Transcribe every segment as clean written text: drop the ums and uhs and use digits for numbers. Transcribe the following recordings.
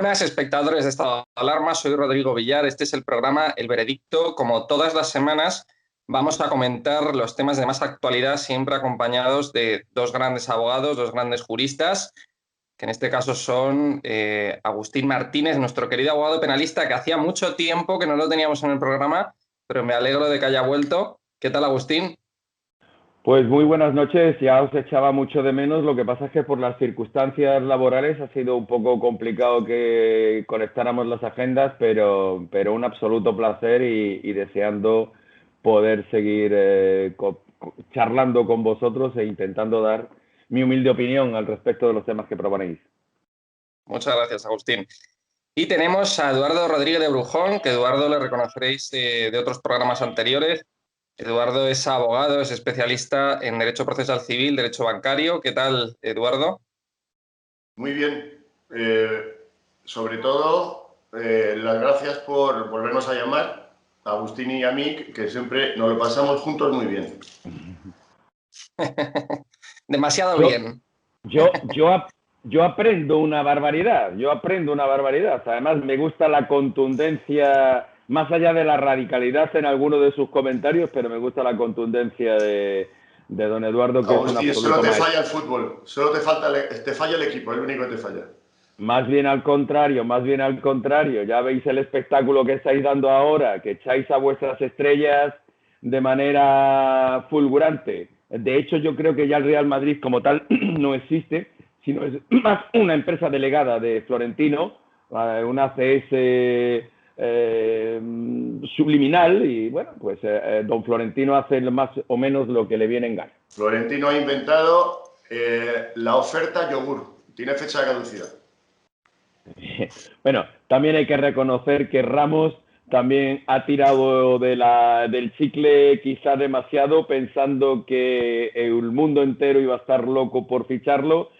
buenas, espectadores de Estado de Alarma. Soy Rodrigo Villar. Este es el programa El Veredicto. Como todas las semanas, vamos a comentar los temas de más actualidad, siempre acompañados de dos grandes abogados, dos grandes juristas, que en este caso son Agustín Martínez, nuestro querido abogado penalista, que hacía mucho tiempo que no lo teníamos en el programa, pero me alegro de que haya vuelto. ¿Qué tal, Agustín? Pues muy buenas noches, ya os echaba mucho de menos, lo que pasa es que por las circunstancias laborales ha sido un poco complicado que conectáramos las agendas, pero un absoluto placer y deseando poder seguir charlando con vosotros e intentando dar mi humilde opinión al respecto de los temas que proponéis. Muchas gracias, Agustín. Y tenemos a Eduardo Rodríguez de Brujón, que Eduardo le reconoceréis de otros programas anteriores. Eduardo es abogado, es especialista en Derecho Procesal Civil, Derecho Bancario. ¿Qué tal, Eduardo? Muy bien. Sobre todo, las gracias por volvernos a llamar, a Agustín y a mí, que siempre nos lo pasamos juntos muy bien. Demasiado bien. Yo aprendo una barbaridad, Además, me gusta la contundencia, más allá de la radicalidad en alguno de sus comentarios, pero me gusta la contundencia de don Eduardo, que Agustín, es un absoluto solo te maestro. falla el fútbol, solo te falla el equipo, es lo único que te falla. Más bien al contrario, ya veis el espectáculo que estáis dando ahora, que echáis a vuestras estrellas de manera fulgurante. De hecho, yo creo que ya el Real Madrid como tal no existe, sino es más una empresa delegada de Florentino, una ACS subliminal, y bueno, pues don Florentino hace más o menos lo que le viene en gana. Florentino ha inventado la oferta yogur, tiene fecha de caducidad. Bueno, también hay que reconocer que Ramos también ha tirado del chicle quizá demasiado, pensando que el mundo entero iba a estar loco por ficharlo,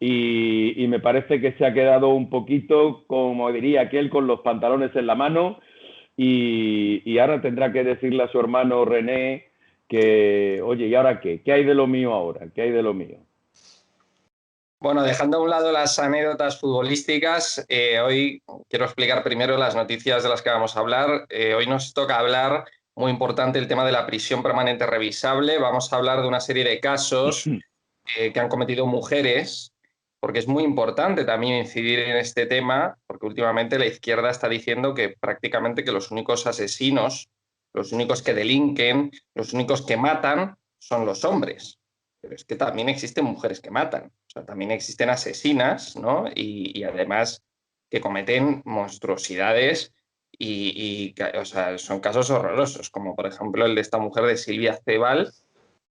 y me parece que se ha quedado un poquito, como diría aquel, con los pantalones en la mano, y ahora tendrá que decirle a su hermano René que, oye, ¿y ahora qué? ¿Qué hay de lo mío ahora? ¿Qué hay de lo mío? Bueno, dejando a un lado las anécdotas futbolísticas, hoy quiero explicar primero las noticias de las que vamos a hablar. Hoy nos toca hablar, muy importante, el tema de la prisión permanente revisable. Vamos a hablar de una serie de casos que han cometido mujeres, porque es muy importante también incidir en este tema, porque últimamente la izquierda está diciendo que prácticamente que los únicos asesinos, los únicos que delinquen, los únicos que matan son los hombres. Pero es que también existen mujeres que matan, o sea, también existen asesinas, ¿no? Y además que cometen monstruosidades o sea, son casos horrorosos, como por ejemplo el de esta mujer de Silvia Cebal.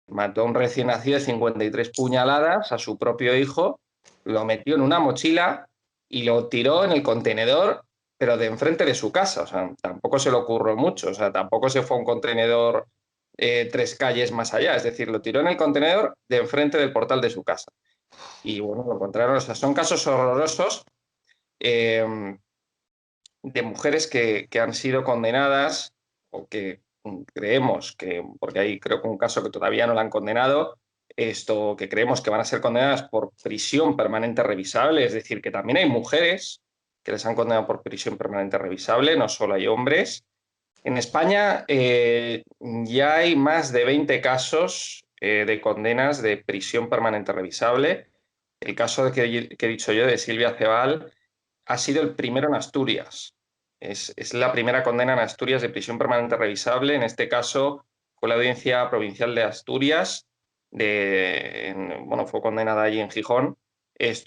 Mató a un recién nacido de 53 puñaladas a su propio hijo, lo metió en una mochila y lo tiró en el contenedor, pero de enfrente de su casa. O sea, tampoco se le ocurrió mucho, o sea, tampoco se fue a un contenedor 3 calles más allá, es decir, lo tiró en el contenedor de enfrente del portal de su casa. Y bueno, lo encontraron, o sea, son casos horrorosos de mujeres que han sido condenadas o que creemos que, porque hay creo que un caso que todavía no la han condenado, que creemos que van a ser condenadas por prisión permanente revisable, es decir, que también hay mujeres que les han condenado por prisión permanente revisable, no solo hay hombres. En España ya hay más de 20 casos de condenas de prisión permanente revisable. El caso que he dicho yo de Silvia Cebal ha sido el primero en Asturias. Es la primera condena en Asturias de prisión permanente revisable. En este caso fue la Audiencia Provincial de Asturias, bueno, fue condenada allí en Gijón, pues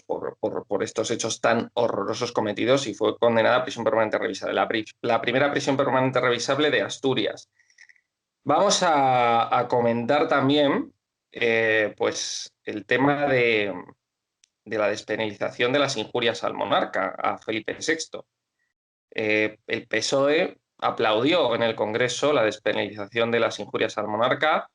por estos hechos tan horrorosos cometidos, y fue condenada a prisión permanente revisable. La primera prisión permanente revisable de Asturias. Vamos a comentar también pues el tema de la despenalización de las injurias al monarca, a Felipe VI. El PSOE aplaudió en el Congreso la despenalización de las injurias al monarca.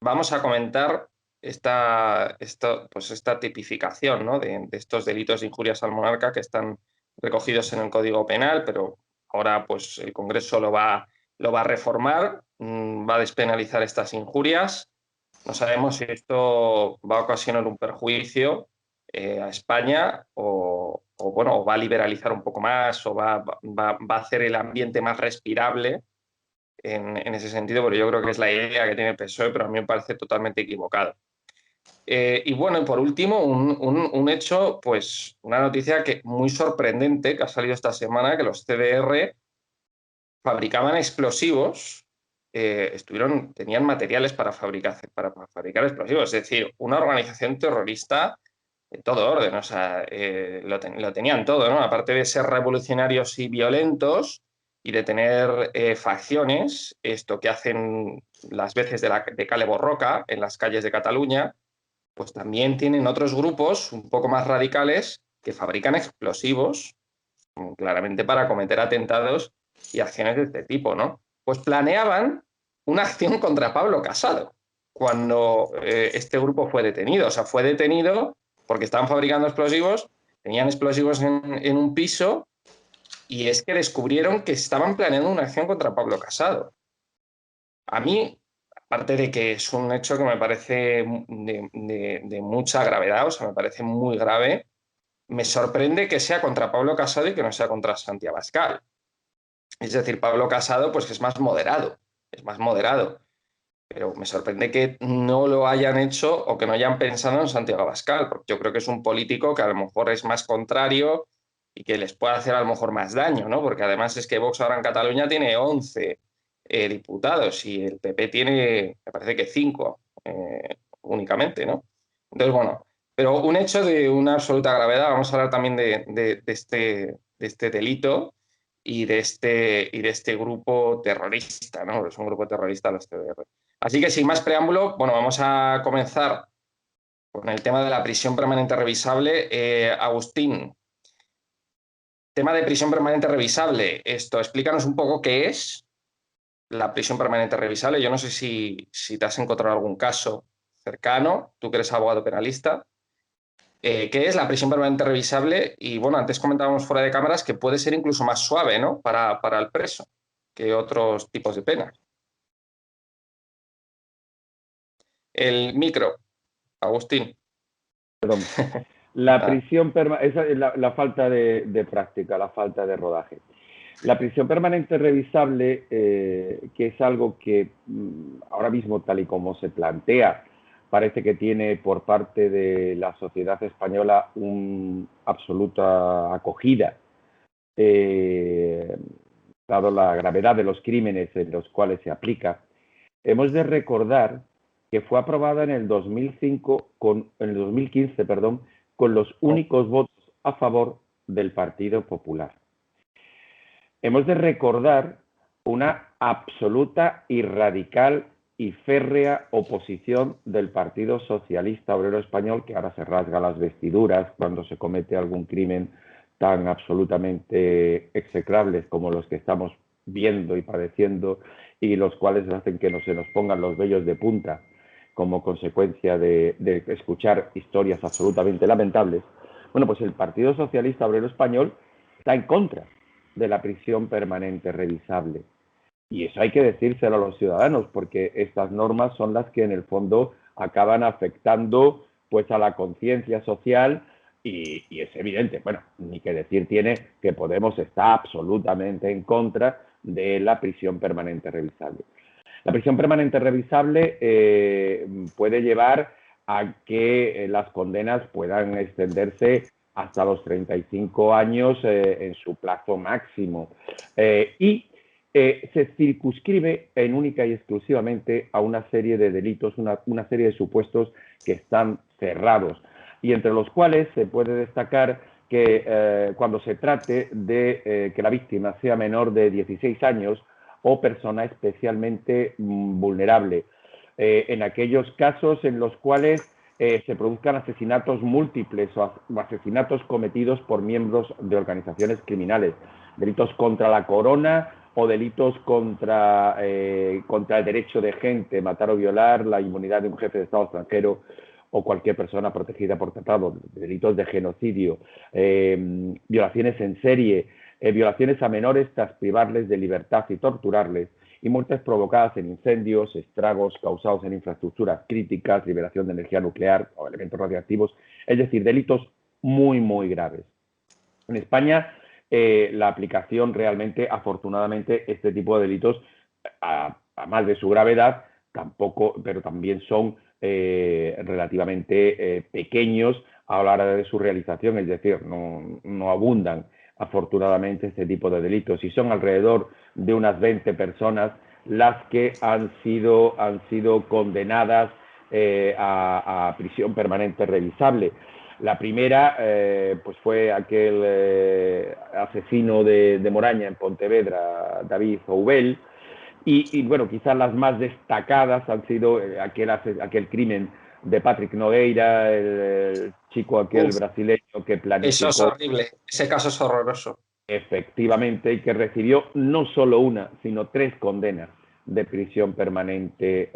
Vamos a comentar pues esta tipificación, ¿no?, de estos delitos de injurias al monarca que están recogidos en el Código Penal, pero ahora pues el Congreso lo va a reformar, va a despenalizar estas injurias. No sabemos si esto va a ocasionar un perjuicio a España bueno, o va a liberalizar un poco más o va a hacer el ambiente más respirable en ese sentido, porque yo creo que es la idea que tiene el PSOE, pero a mí me parece totalmente equivocado. Y bueno, y por último, un hecho, pues una noticia muy sorprendente que ha salido esta semana, que los CDR fabricaban explosivos, tenían materiales para fabricar explosivos, es decir, una organización terrorista de todo orden, o sea, lo tenían todo, ¿no? Aparte de ser revolucionarios y violentos y de tener facciones, esto que hacen las veces de Kale Borroka en las calles de Cataluña, pues también tienen otros grupos un poco más radicales que fabrican explosivos, claramente para cometer atentados y acciones de este tipo, ¿no? Pues planeaban una acción contra Pablo Casado cuando este grupo fue detenido. O sea, fue detenido porque estaban fabricando explosivos, tenían explosivos en un piso y es que descubrieron que estaban planeando una acción contra Pablo Casado. A mí, aparte de que es un hecho que me parece de mucha gravedad, o sea, me parece muy grave, me sorprende que sea contra Pablo Casado y que no sea contra Santiago Abascal. Es decir, Pablo Casado, pues es más moderado, pero me sorprende que no lo hayan hecho o que no hayan pensado en Santiago Abascal, porque yo creo que es un político que a lo mejor es más contrario y que les puede hacer a lo mejor más daño, ¿no? Porque además es que Vox ahora en Cataluña tiene 11 diputados y el PP tiene, me parece que 5 únicamente, ¿no? Entonces, bueno, pero un hecho de una absoluta gravedad, vamos a hablar también de este delito y de este grupo terrorista, ¿no? Es un grupo terrorista los CDR. Así que sin más preámbulo, bueno, vamos a comenzar con el tema de la prisión permanente revisable. Agustín, tema de prisión permanente revisable. Explícanos un poco qué es la prisión permanente revisable. Yo no sé si te has encontrado algún caso cercano, tú que eres abogado penalista. ¿Qué es la prisión permanente revisable? Y bueno, antes comentábamos fuera de cámaras que puede ser incluso más suave, ¿no? Para el preso que otros tipos de penas. El micro, Agustín. Perdón. La prisión esa es la falta de práctica, la falta de rodaje. La prisión permanente revisable, que es algo que ahora mismo, tal y como se plantea, parece que tiene por parte de la sociedad española una absoluta acogida, dado la gravedad de los crímenes en los cuales se aplica. Hemos de recordar que fue aprobada en el 2015, con los únicos votos a favor del Partido Popular. Hemos de recordar una absoluta y radical y férrea oposición del Partido Socialista Obrero Español, que ahora se rasga las vestiduras cuando se comete algún crimen tan absolutamente execrables como los que estamos viendo y padeciendo, y los cuales hacen que no se nos pongan los vellos de punta como consecuencia de escuchar historias absolutamente lamentables. Bueno, pues el Partido Socialista Obrero Español está en contra de la prisión permanente revisable. Y eso hay que decírselo a los ciudadanos, porque estas normas son las que en el fondo acaban afectando pues a la conciencia social y es evidente, bueno, ni que decir tiene que Podemos está absolutamente en contra de la prisión permanente revisable. La prisión permanente revisable puede llevar a que las condenas puedan extenderse hasta los 35 años en su plazo máximo. Y se circunscribe en única y exclusivamente a una serie de delitos, una serie de supuestos que están cerrados, y entre los cuales se puede destacar que cuando se trate de que la víctima sea menor de 16 años o persona especialmente vulnerable. En aquellos casos en los cuales se produzcan asesinatos múltiples o asesinatos cometidos por miembros de organizaciones criminales, delitos contra la corona o delitos contra el derecho de gente, matar o violar la inmunidad de un jefe de Estado extranjero o cualquier persona protegida por tratado, delitos de genocidio, violaciones en serie, violaciones a menores tras privarles de libertad y torturarles, y muertes provocadas en incendios, estragos causados en infraestructuras críticas, liberación de energía nuclear o elementos radiactivos, es decir, delitos muy, muy graves. En España, la aplicación realmente, afortunadamente, este tipo de delitos, a más de su gravedad, tampoco, pero también son relativamente pequeños a la hora de su realización, es decir, no abundan afortunadamente este tipo de delitos, y son alrededor de unas 20 personas las que han sido condenadas a prisión permanente revisable. La primera pues fue aquel asesino de Moraña en Pontevedra, David Oubel, y bueno, quizás las más destacadas han sido aquel crimen de Patrick Nogueira, el chico aquel brasileño que Eso es planificó horrible, ese caso es horroroso. efectivamente y que recibió no solo una, sino 3 condenas de prisión permanente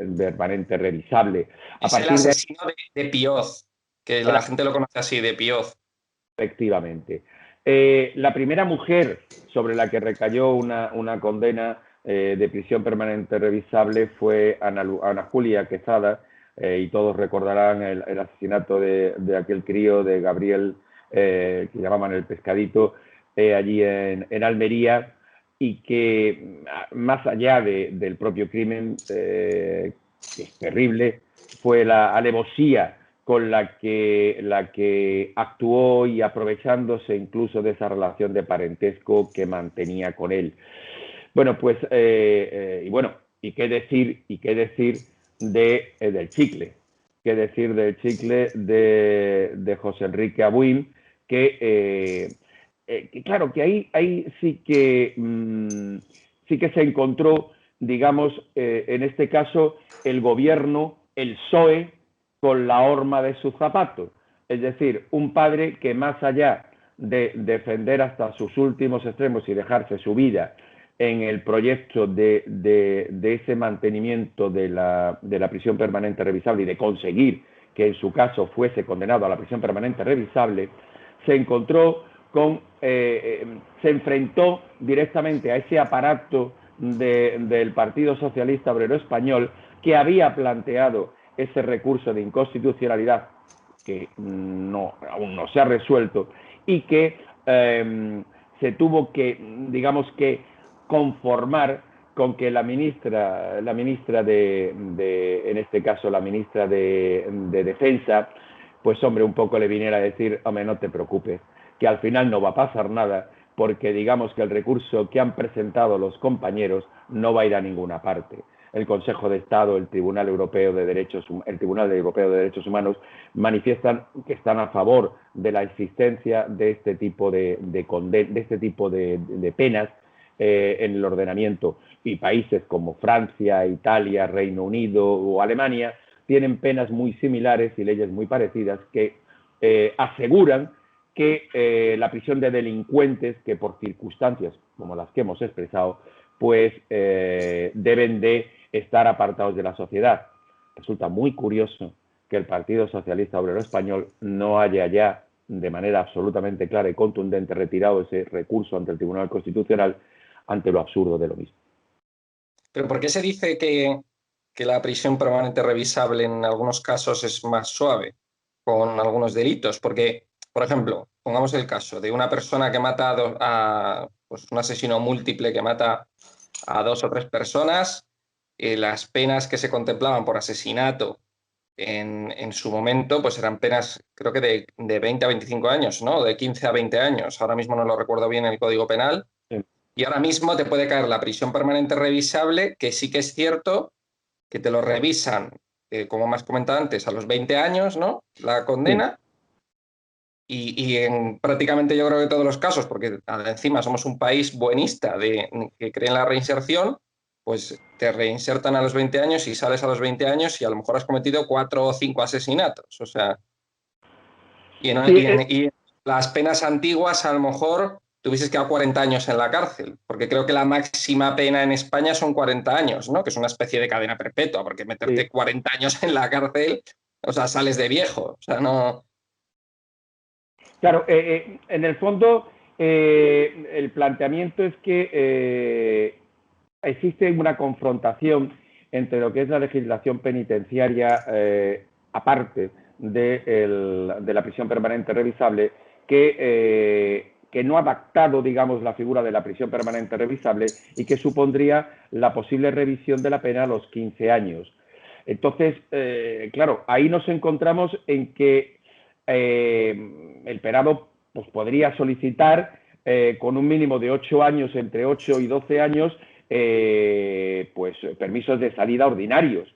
revisable. A Es el partir de ahí, asesino de Pioz, que la gente lo conoce así, de Pioz. efectivamente. La primera mujer sobre la que recayó una condena de prisión permanente revisable fue Ana Julia Quesada, y todos recordarán el asesinato de aquel crío de Gabriel, que llamaban el Pescadito, allí en Almería, y que más allá del propio crimen, que es terrible, fue la alevosía con la que actuó, y aprovechándose incluso de esa relación de parentesco que mantenía con él. Bueno, pues, ¿y qué decir del Chicle? ¿Qué decir del Chicle de José Enrique Abuin? Que claro, que ahí sí que se encontró, digamos, en este caso, el gobierno, el PSOE, con la horma de su zapato. Es decir, un padre que, más allá de defender hasta sus últimos extremos y dejarse su vida en el proyecto de ese mantenimiento de la prisión permanente revisable y de conseguir que en su caso fuese condenado a la prisión permanente revisable, se encontró se enfrentó directamente a ese aparato del Partido Socialista Obrero Español, que había planteado ese recurso de inconstitucionalidad que aún no se ha resuelto, y que se tuvo que, digamos, que conformar con que la ministra en este caso la ministra de Defensa, pues hombre, un poco le viniera a decir: hombre, no te preocupes, que al final no va a pasar nada, porque digamos que el recurso que han presentado los compañeros no va a ir a ninguna parte. El Consejo de Estado, el Tribunal Europeo de Derechos Humanos manifiestan que están a favor de la existencia de este tipo de penas en el ordenamiento, y países como Francia, Italia, Reino Unido o Alemania tienen penas muy similares y leyes muy parecidas que aseguran que la prisión de delincuentes que, por circunstancias como las que hemos expresado, pues deben de estar apartados de la sociedad. Resulta muy curioso que el Partido Socialista Obrero Español no haya ya, de manera absolutamente clara y contundente, retirado ese recurso ante el Tribunal Constitucional, ante lo absurdo de lo mismo. ¿Pero por qué se dice que la prisión permanente revisable en algunos casos es más suave con algunos delitos? Porque, por ejemplo, pongamos el caso de una persona que mata pues un asesino múltiple que mata a 2 o 3 personas. Las penas que se contemplaban por asesinato en su momento, pues eran penas, creo que de 20 a 25 años, ¿no? De 15 a 20 años. Ahora mismo no lo recuerdo bien el Código Penal. Sí. Y ahora mismo te puede caer la prisión permanente revisable, que sí que es cierto que te lo revisan, como me has comentado antes, a los 20 años, ¿no? La Sí. condena. Y en prácticamente yo creo que todos los casos, porque encima somos un país buenista que cree en la reinserción, pues te reinsertan a los 20 años y sales a los 20 años y a lo mejor has cometido 4 o 5 asesinatos. O sea, Sí, y en las penas antiguas a lo mejor tuvieses quedado 40 años en la cárcel, porque creo que la máxima pena en España son 40 años, ¿no? Que es una especie de cadena perpetua, porque meterte 40 años en la cárcel, o sea, sales de viejo. O sea, no... Claro, en el fondo, El planteamiento es que existe una confrontación entre lo que es la legislación penitenciaria, aparte de la prisión permanente revisable, que no ha adaptado, digamos, la figura de la prisión permanente revisable y que supondría la posible revisión de la pena a los 15 años. Entonces, claro, ahí nos encontramos en que el penado pues, podría solicitar con un mínimo de 8 años, entre 8 y 12 años, pues permisos de salida ordinarios.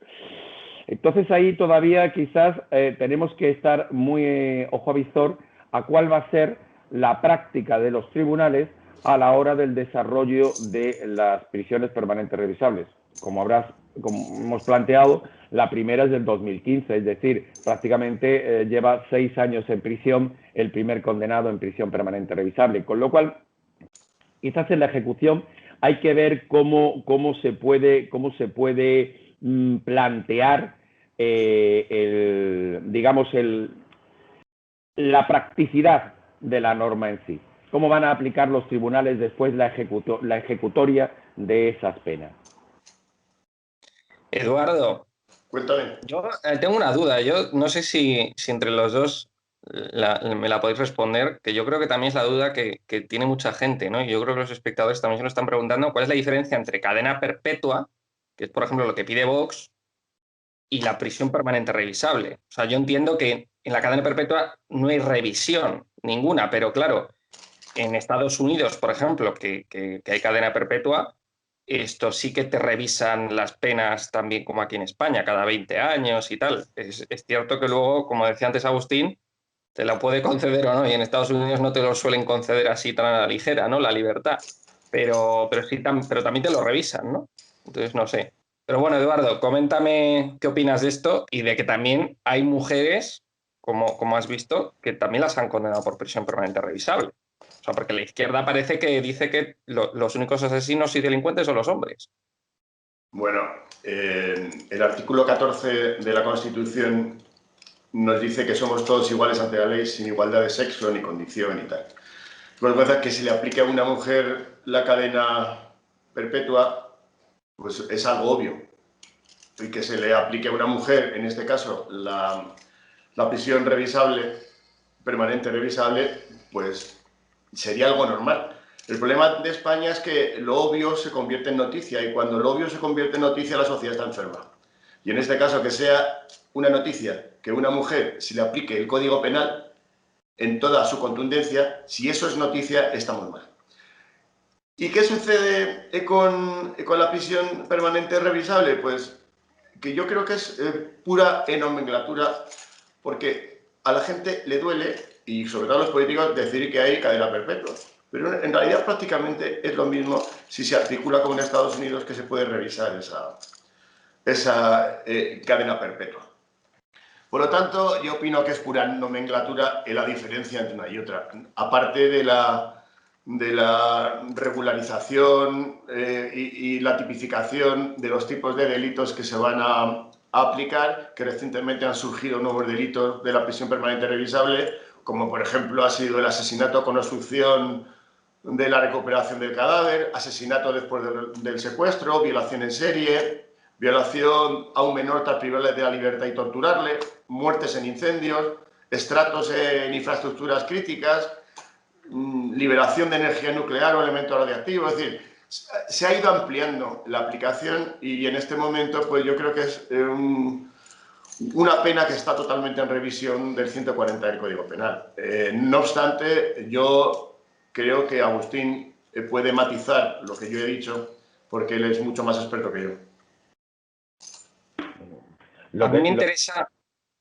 Entonces ahí todavía quizás tenemos que estar muy ojo a visor a cuál va a ser la práctica de los tribunales a la hora del desarrollo de las prisiones permanentes revisables. Como hemos planteado, la primera es del 2015, es decir, prácticamente lleva 6 años en prisión el primer condenado en prisión permanente revisable, con lo cual quizás en la ejecución hay que ver cómo se puede plantear digamos la practicidad de la norma en sí. ¿Cómo van a aplicar los tribunales después la ejecutoria de esas penas? Eduardo, Cuéntame. yo tengo una duda. Yo no sé si entre los dos me la podéis responder, que yo creo que también es la duda que tiene mucha gente, ¿no? Y yo creo que los espectadores también se lo están preguntando, ¿cuál es la diferencia entre cadena perpetua, que es, por ejemplo, lo que pide Vox, y la prisión permanente revisable? O sea, yo entiendo que en la cadena perpetua no hay revisión ninguna, pero claro, en Estados Unidos, por ejemplo, que hay cadena perpetua, esto sí que te revisan las penas también como aquí en España, cada 20 años y tal. Es cierto que luego, como decía antes Agustín, te la puede conceder o no, y en Estados Unidos no te lo suelen conceder así tan a la ligera, ¿no? La libertad. Pero también te lo revisan, ¿no? Entonces, no sé. Pero bueno, Eduardo, coméntame qué opinas de esto y de que también hay mujeres, como has visto, que también las han condenado por prisión permanente revisable. O sea, porque la izquierda parece que dice que los únicos asesinos y delincuentes son los hombres. Bueno, el artículo 14 de la Constitución nos dice que somos todos iguales ante la ley sin igualdad de sexo ni condición y tal. Lo que pasa es que si le aplica a una mujer la cadena perpetua, pues es algo obvio. Y que se le aplique a una mujer, en este caso, la prisión revisable, permanente revisable, pues sería algo normal. El problema de España es que lo obvio se convierte en noticia y cuando lo obvio se convierte en noticia la sociedad está enferma. Y en este caso que sea una noticia que una mujer se le aplique el Código Penal en toda su contundencia, si eso es noticia, estamos mal. ¿Y qué sucede con la prisión permanente revisable? Pues que yo creo que es pura nomenclatura, porque a la gente le duele, y sobre todo a los políticos, decir que hay cadena perpetua. Pero en realidad prácticamente es lo mismo si se articula como en Estados Unidos que se puede revisar esa cadena perpetua. Por lo tanto, yo opino que es pura nomenclatura la diferencia entre una y otra. Aparte de la regularización y la tipificación de los tipos de delitos que se van a aplicar, que recientemente han surgido nuevos delitos de la prisión permanente revisable, como por ejemplo ha sido el asesinato con obstrucción de la recuperación del cadáver, asesinato después del secuestro, violación en serie, violación a un menor tras privarle de la libertad y torturarle, muertes en incendios, estratos en infraestructuras críticas, liberación de energía nuclear o elementos radiactivos. Es decir, se ha ido ampliando la aplicación y en este momento pues yo creo que es una pena que está totalmente en revisión del 140 del Código Penal. No obstante, yo creo que Agustín puede matizar lo que yo he dicho porque él es mucho más experto que yo. A mí me interesa...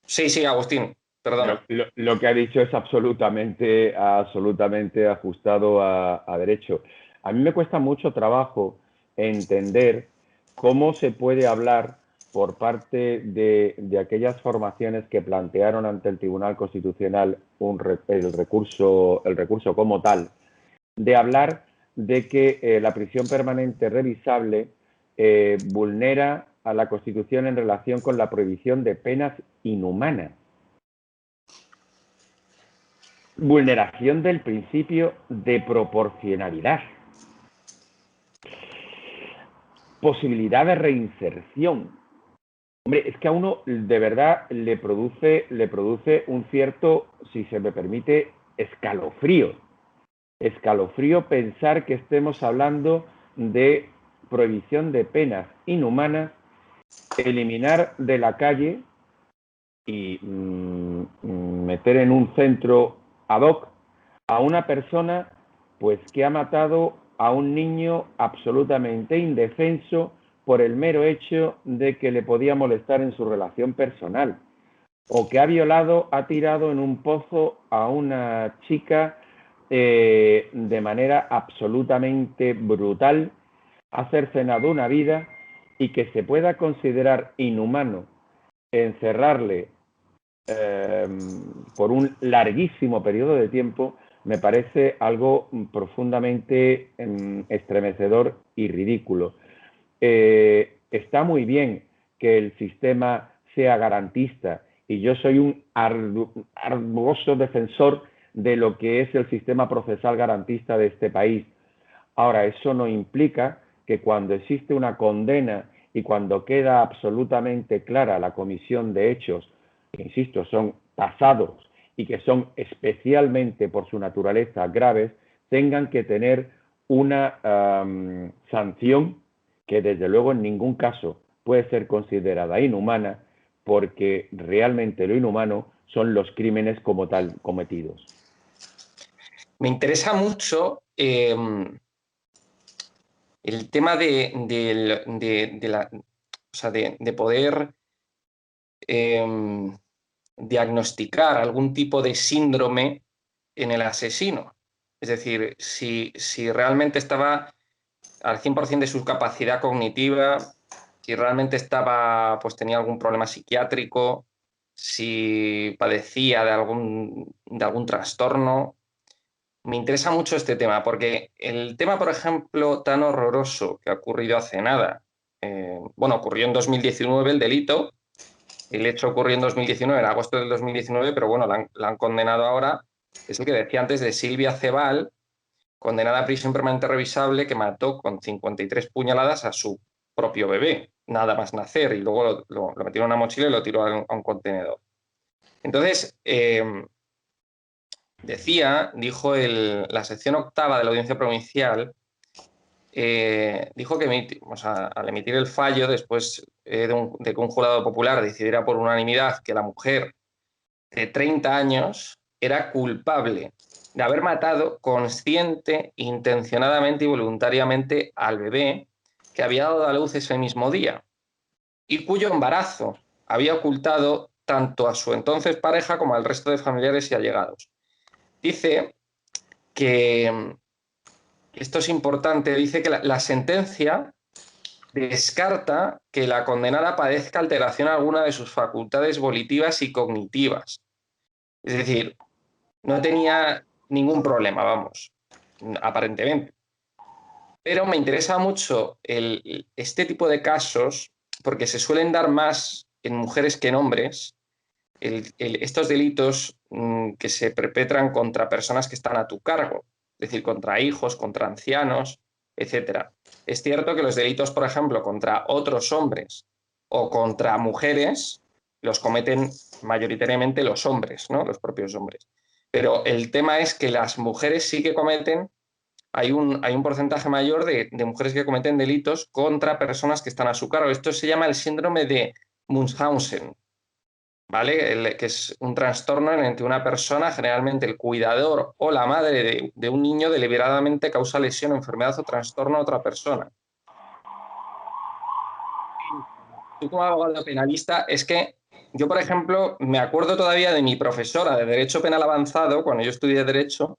Sí, Agustín, perdona. Lo que ha dicho es absolutamente ajustado a derecho. A mí me cuesta mucho trabajo entender cómo se puede hablar por parte de aquellas formaciones que plantearon ante el Tribunal Constitucional el recurso como tal, de hablar de que la prisión permanente revisable vulnera a la Constitución en relación con la prohibición de penas inhumanas. vulneración del principio de proporcionalidad, posibilidad de reinserción. Hombre, es que a uno de verdad le produce un cierto, si se me permite, escalofrío. Escalofrío pensar que estemos hablando de prohibición de penas inhumanas, eliminar de la calle y meter en un centro ad hoc a una persona pues que ha matado a un niño absolutamente indefenso por el mero hecho de que le podía molestar en su relación personal, o que ha violado, ha tirado en un pozo a una chica de manera absolutamente brutal, ha cercenado una vida, y que se pueda considerar inhumano encerrarle por un larguísimo periodo de tiempo, me parece algo profundamente estremecedor y ridículo. Está muy bien que el sistema sea garantista, y yo soy un arduoso defensor de lo que es el sistema procesal garantista de este país. Ahora, eso no implica que cuando existe una condena y cuando queda absolutamente clara la comisión de hechos, que insisto, son pasados y que son especialmente por su naturaleza graves, tengan que tener una sanción que desde luego en ningún caso puede ser considerada inhumana, porque realmente lo inhumano son los crímenes como tal cometidos. Me interesa mucho el tema de poder diagnosticar algún tipo de síndrome en el asesino. Es decir, si realmente estaba al 100% de su capacidad cognitiva, si realmente estaba, pues tenía algún problema psiquiátrico, si padecía de algún trastorno. Me interesa mucho este tema, porque el tema, por ejemplo, tan horroroso que ha ocurrido hace nada, ocurrió en 2019 el delito, el hecho ocurrió en 2019, en agosto del 2019, pero bueno, la han condenado ahora, es el que decía antes de Silvia Cebal, condenada a prisión permanente revisable, que mató con 53 puñaladas a su propio bebé, nada más nacer, y luego lo metió en una mochila y lo tiró a un contenedor. Entonces, dijo la sección octava de la Audiencia Provincial, dijo que al emitir el fallo, después de que un jurado popular decidiera por unanimidad que la mujer de 30 años era culpable de haber matado consciente, intencionadamente y voluntariamente al bebé que había dado a luz ese mismo día y cuyo embarazo había ocultado tanto a su entonces pareja como al resto de familiares y allegados. Dice que, esto es importante, dice que la sentencia descarta que la condenada padezca alteración alguna de sus facultades volitivas y cognitivas. Es decir, no tenía ningún problema, vamos, aparentemente. Pero me interesa mucho este tipo de casos porque se suelen dar más en mujeres que en hombres. Estos delitos que se perpetran contra personas que están a tu cargo, es decir, contra hijos, contra ancianos, etc. Es cierto que los delitos, por ejemplo, contra otros hombres o contra mujeres, los cometen mayoritariamente los hombres, ¿no? Los propios hombres. Pero el tema es que las mujeres sí que cometen, hay un porcentaje mayor de mujeres que cometen delitos contra personas que están a su cargo. Esto se llama el síndrome de Munchausen, ¿vale? Que es un trastorno en el que una persona, generalmente el cuidador o la madre de un niño, deliberadamente causa lesión, enfermedad o trastorno a otra persona. Tú como abogado penalista, es que yo, por ejemplo, me acuerdo todavía de mi profesora de Derecho Penal Avanzado, cuando yo estudié Derecho,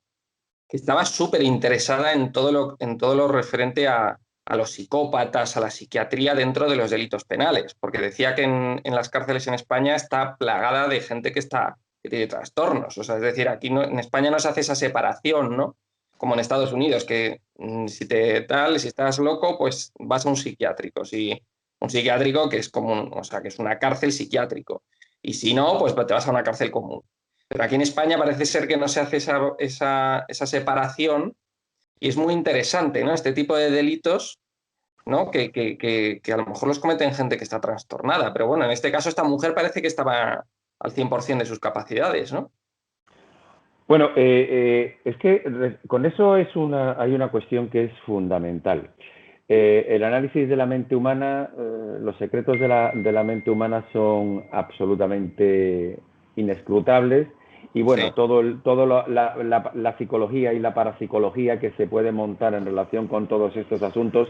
que estaba súper interesada en todo lo referente a los psicópatas, a la psiquiatría dentro de los delitos penales, porque decía que en las cárceles en España está plagada de gente que tiene trastornos. O sea, es decir, aquí en España no se hace esa separación, ¿no? Como en Estados Unidos, que si estás loco, pues vas a un psiquiátrico. Un psiquiátrico que es común, o sea, que es una cárcel psiquiátrico. Y si no, pues te vas a una cárcel común. Pero aquí en España parece ser que no se hace esa separación y es muy interesante, ¿no? Este tipo de delitos, ¿no? Que a lo mejor los cometen gente que está trastornada, pero bueno, en este caso esta mujer parece que estaba al 100% de sus capacidades, ¿no? Bueno, es que con eso hay una cuestión que es fundamental. El análisis de la mente humana, los secretos de la mente humana son absolutamente inescrutables y bueno, Sí, la psicología y la parapsicología que se puede montar en relación con todos estos asuntos.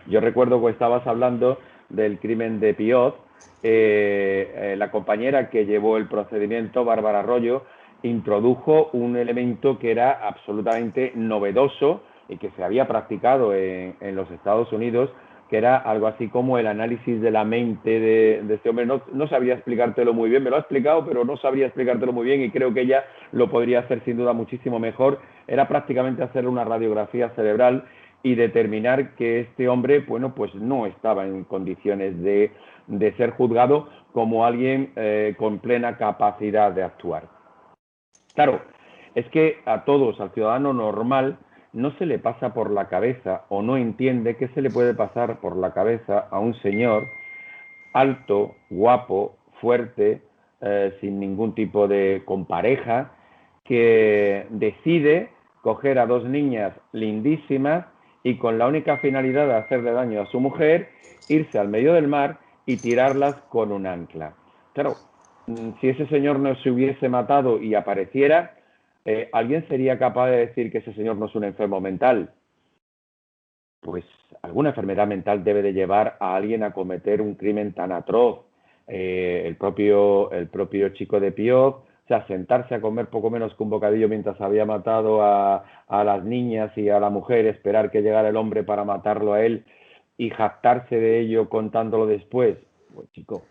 Yo recuerdo que estabas hablando del crimen de Piot, la compañera que llevó el procedimiento, Bárbara Arroyo, introdujo un elemento que era absolutamente novedoso y que se había practicado en los Estados Unidos, que era algo así como el análisis de la mente de este hombre. No sabría explicártelo muy bien, me lo ha explicado, pero no sabría explicártelo muy bien y creo que ella lo podría hacer sin duda muchísimo mejor. Era prácticamente hacer una radiografía cerebral y determinar que este hombre, bueno, pues no estaba en condiciones de ser juzgado como alguien con plena capacidad de actuar. Claro, es que a todos, al ciudadano normal, no se le pasa por la cabeza o no entiende qué se le puede pasar por la cabeza a un señor alto, guapo, fuerte, sin ningún tipo de con pareja, que decide coger a dos niñas lindísimas y con la única finalidad de hacerle daño a su mujer, irse al medio del mar y tirarlas con un ancla. Claro, si ese señor no se hubiese matado y apareciera, ¿alguien sería capaz de decir que ese señor no es un enfermo mental? Pues alguna enfermedad mental debe de llevar a alguien a cometer un crimen tan atroz. El propio chico de Piot, o sea, sentarse a comer poco menos que un bocadillo mientras había matado a las niñas y a la mujer, esperar que llegara el hombre para matarlo a él y jactarse de ello contándolo después. Pues chico,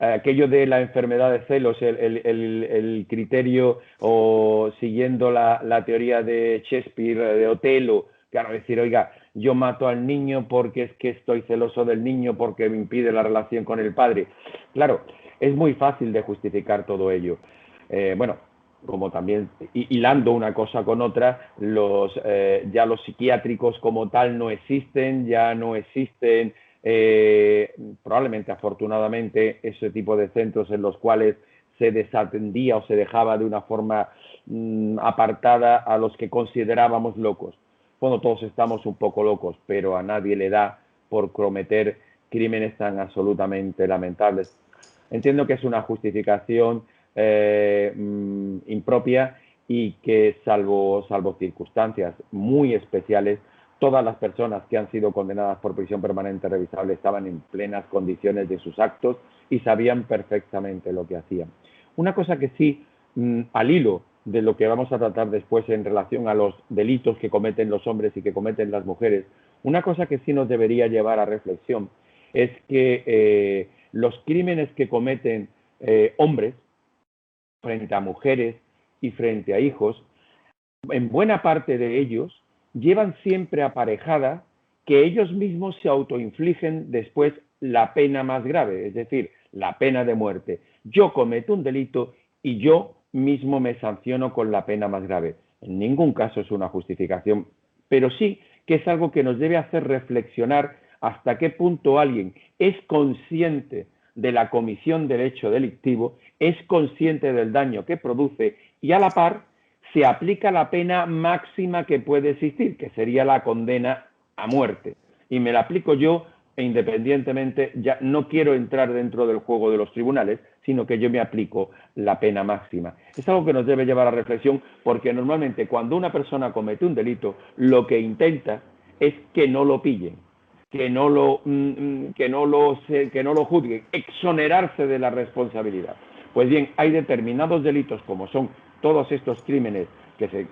aquello de la enfermedad de celos, el criterio o siguiendo la teoría de Shakespeare, de Otelo, claro, decir, oiga, yo mato al niño porque es que estoy celoso del niño porque me impide la relación con el padre. Claro, es muy fácil de justificar todo ello. Bueno, como también hilando una cosa con otra, ya los psiquiátricos como tal no existen, ya no existen probablemente afortunadamente ese tipo de centros en los cuales se desatendía o se dejaba de una forma apartada a los que considerábamos locos. Bueno, todos estamos un poco locos, pero a nadie le da por cometer crímenes tan absolutamente lamentables. Entiendo que es una justificación impropia y que salvo circunstancias muy especiales, todas las personas que han sido condenadas por prisión permanente revisable estaban en plenas condiciones de sus actos y sabían perfectamente lo que hacían. Una cosa que sí, al hilo de lo que vamos a tratar después en relación a los delitos que cometen los hombres y que cometen las mujeres, una cosa que sí nos debería llevar a reflexión es que los crímenes que cometen hombres frente a mujeres y frente a hijos, en buena parte de ellos, llevan siempre aparejada que ellos mismos se autoinfligen después la pena más grave, es decir, la pena de muerte. Yo cometo un delito y yo mismo me sanciono con la pena más grave. En ningún caso es una justificación, pero sí que es algo que nos debe hacer reflexionar hasta qué punto alguien es consciente de la comisión del hecho delictivo, es consciente del daño que produce y a la par se aplica la pena máxima que puede existir, que sería la condena a muerte. Y me la aplico yo e independientemente, ya no quiero entrar dentro del juego de los tribunales, sino que yo me aplico la pena máxima. Es algo que nos debe llevar a reflexión porque normalmente cuando una persona comete un delito, lo que intenta es que no lo pillen, que no lo juzguen, exonerarse de la responsabilidad. Pues bien, hay determinados delitos como son todos estos crímenes que se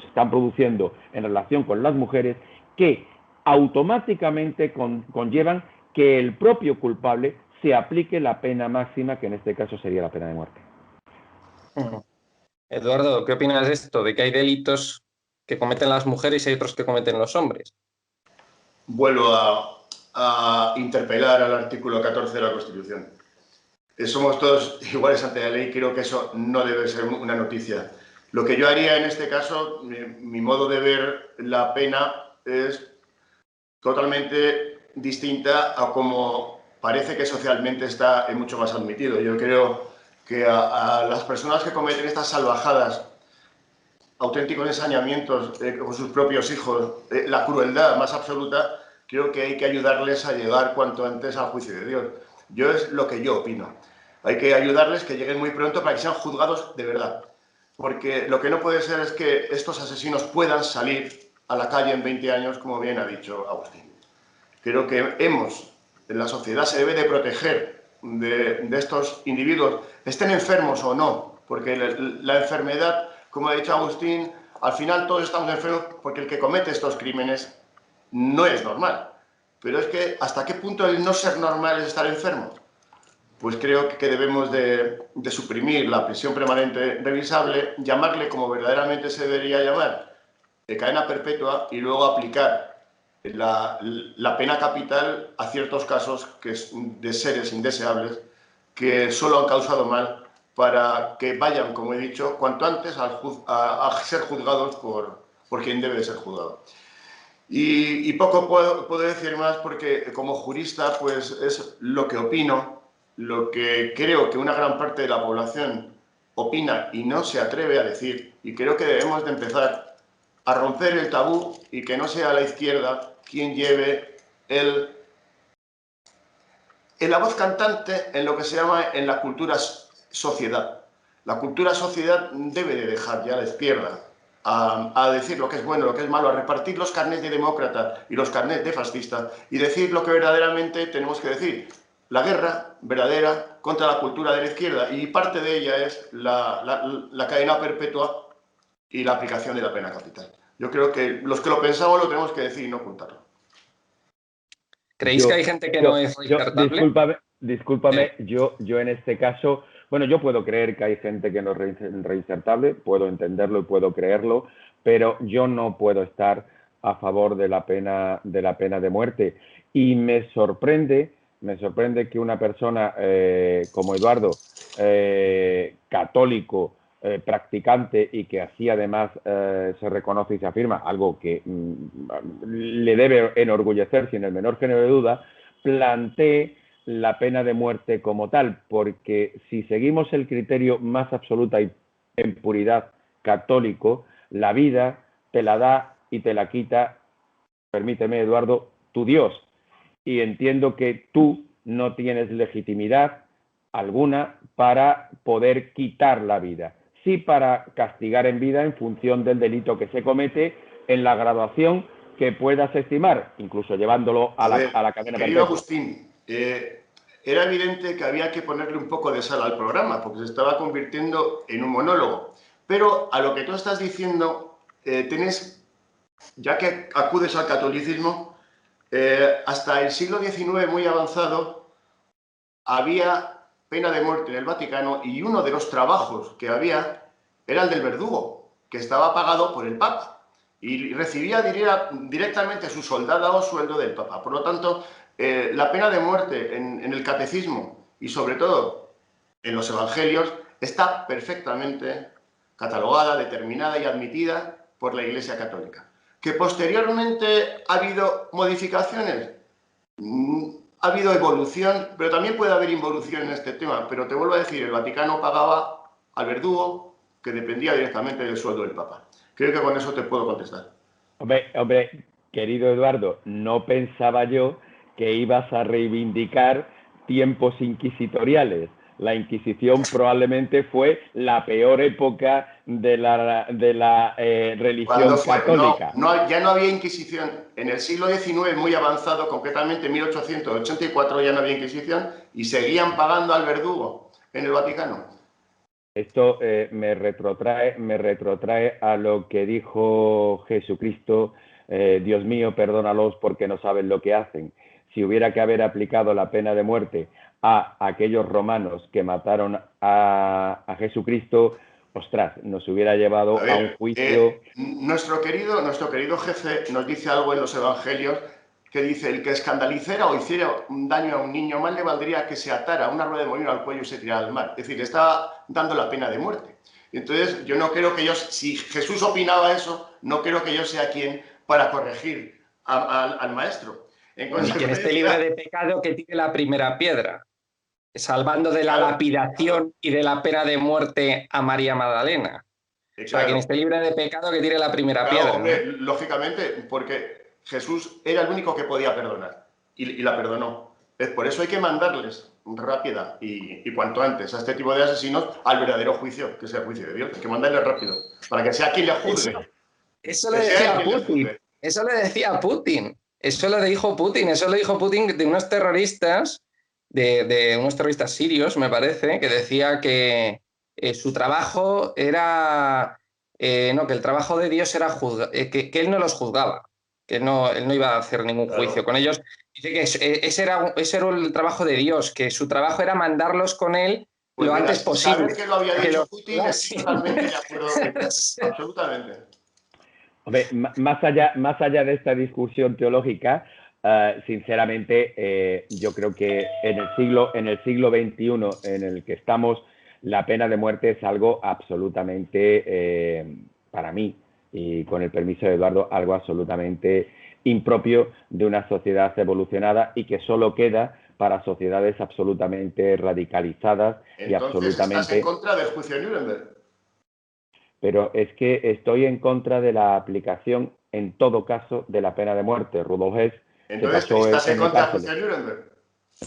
están produciendo en relación con las mujeres que automáticamente conllevan que el propio culpable se aplique la pena máxima, que en este caso sería la pena de muerte. Eduardo, ¿qué opinas de esto? De que hay delitos que cometen las mujeres y hay otros que cometen los hombres. Vuelvo a interpelar al artículo 14 de la Constitución. somos todos iguales ante la ley, creo que eso no debe ser una noticia. Lo que yo haría en este caso, mi modo de ver la pena es totalmente distinta a como parece que socialmente está mucho más admitido. Yo creo que a las personas que cometen estas salvajadas, auténticos ensañamientos con sus propios hijos, la crueldad más absoluta, creo que hay que ayudarles a llegar cuanto antes al juicio de Dios. Yo es lo que yo opino. Hay que ayudarles que lleguen muy pronto para que sean juzgados de verdad. Porque lo que no puede ser es que estos asesinos puedan salir a la calle en 20 años, como bien ha dicho Agustín. Creo que la sociedad se debe de proteger de estos individuos, estén enfermos o no, porque la enfermedad, como ha dicho Agustín, al final todos estamos enfermos porque el que comete estos crímenes no es normal. Pero es que, ¿hasta qué punto el no ser normal es estar enfermo? Pues creo que debemos de suprimir la prisión permanente revisable, llamarle como verdaderamente se debería llamar, de cadena perpetua, y luego aplicar la pena capital a ciertos casos de seres indeseables que solo han causado mal, para que vayan, como he dicho, cuanto antes a ser juzgados por quien debe de ser juzgado. Y poco puedo decir más, porque como jurista pues es lo que opino, lo que creo que una gran parte de la población opina y no se atreve a decir, y creo que debemos de empezar a romper el tabú y que no sea la izquierda quien lleve la voz cantante en lo que se llama en la cultura sociedad. La cultura sociedad debe de dejar ya a la izquierda a decir lo que es bueno, lo que es malo, a repartir los carnets de demócrata y los carnets de fascista, y decir lo que verdaderamente tenemos que decir. La guerra verdadera contra la cultura de la izquierda, y parte de ella es la cadena perpetua y la aplicación de la pena capital. Yo creo que los que lo pensamos lo tenemos que decir y no ocultarlo. ¿Creéis que hay gente que no es reinsertable? Discúlpame, yo en este caso, bueno, yo puedo creer que hay gente que no es reinsertable, puedo entenderlo y puedo creerlo, pero yo no puedo estar a favor de la pena de muerte. Y me sorprende que una persona como Eduardo, católico, practicante, y que así además se reconoce y se afirma, algo que le debe enorgullecer sin el menor género de duda, plantee la pena de muerte como tal, porque si seguimos el criterio más absoluta y en puridad católico, la vida te la da y te la quita, permíteme Eduardo, tu Dios. Y entiendo que tú no tienes legitimidad alguna para poder quitar la vida, sí para castigar en vida en función del delito que se comete, en la graduación que puedas estimar, incluso llevándolo a la cadena querido perpetua. Agustín, era evidente que había que ponerle un poco de sal al programa, porque se estaba convirtiendo en un monólogo. Pero a lo que tú estás diciendo, ya que acudes al catolicismo, hasta el siglo XIX muy avanzado había pena de muerte en el Vaticano, y uno de los trabajos que había era el del verdugo, que estaba pagado por el Papa y recibía directamente su soldado o sueldo del Papa. Por lo tanto, la pena de muerte en el catecismo y sobre todo en los evangelios está perfectamente catalogada, determinada y admitida por la Iglesia Católica. ¿Que posteriormente ha habido modificaciones? Ha habido evolución, pero también puede haber involución en este tema. Pero te vuelvo a decir, el Vaticano pagaba al verdugo, que dependía directamente del sueldo del Papa. Creo que con eso te puedo contestar. Hombre, querido Eduardo, no pensaba yo que ibas a reivindicar tiempos inquisitoriales. La Inquisición probablemente fue la peor época de la religión católica. Ya no había Inquisición. En el siglo XIX, muy avanzado, concretamente en 1884, ya no había Inquisición, y seguían pagando al verdugo en el Vaticano. Esto me retrotrae a lo que dijo Jesucristo: Dios mío, perdónalos porque no saben lo que hacen. Si hubiera que haber aplicado la pena de muerte a aquellos romanos que mataron a Jesucristo, ostras, nos hubiera llevado a un juicio. Nuestro querido jefe nos dice algo en los evangelios que dice: el que escandalicera o hiciera un daño a un niño, más le valdría que se atara una rueda de molino al cuello y se tirara al mar. Es decir, está dando la pena de muerte. Entonces, yo no creo que yo, si Jesús opinaba eso, no creo que yo sea quien para corregir al maestro. En Y quien esté libre de pecado, que tire la primera piedra, salvando de la lapidación y de la pena de muerte a María Magdalena. O sea, quien esté libre de pecado, que tire la primera piedra. Hombre, ¿no? Lógicamente, porque Jesús era el único que podía perdonar y la perdonó. Por eso hay que mandarles rápida y cuanto antes a este tipo de asesinos al verdadero juicio, que sea el juicio de Dios. Hay que mandarles rápido, para que sea quien le juzgue. Eso le decía a Putin. Eso le decía Putin. Eso lo dijo Putin. Eso lo dijo Putin de unos terroristas, de unos terroristas sirios, me parece, que decía que su trabajo era... no, que el trabajo de Dios era que él no los juzgaba, que él no iba a hacer ningún juicio con ellos. Dice que ese era el trabajo de Dios, que su trabajo era mandarlos con él lo antes posible. Saber que lo había dicho Putin, estoy totalmente de acuerdo. Absolutamente. Hombre, más allá de esta discusión teológica, sinceramente, yo creo que en el siglo XXI en el que estamos, la pena de muerte es algo absolutamente, para mí, y con el permiso de Eduardo, algo absolutamente impropio de una sociedad evolucionada y que solo queda para sociedades absolutamente radicalizadas. Entonces, y absolutamente... ¿estás en contra del juicio de Nuremberg? Pero es que estoy en contra de la aplicación, en todo caso, de la pena de muerte. Rudolf Hess se pasó ¿estás en contra del juicio de Nuremberg?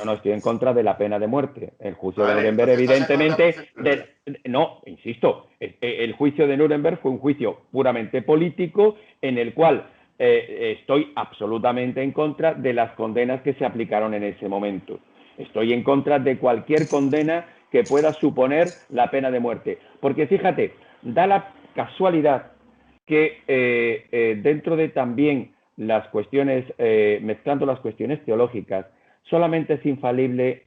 No, estoy en contra de la pena de muerte. El juicio de Nuremberg, evidentemente... No, insisto, el juicio de Nuremberg fue un juicio puramente político en el cual estoy absolutamente en contra de las condenas que se aplicaron en ese momento. Estoy en contra de cualquier condena que pueda suponer la pena de muerte. Porque fíjate, da la casualidad que dentro de también las cuestiones, mezclando las cuestiones teológicas, solamente es infalible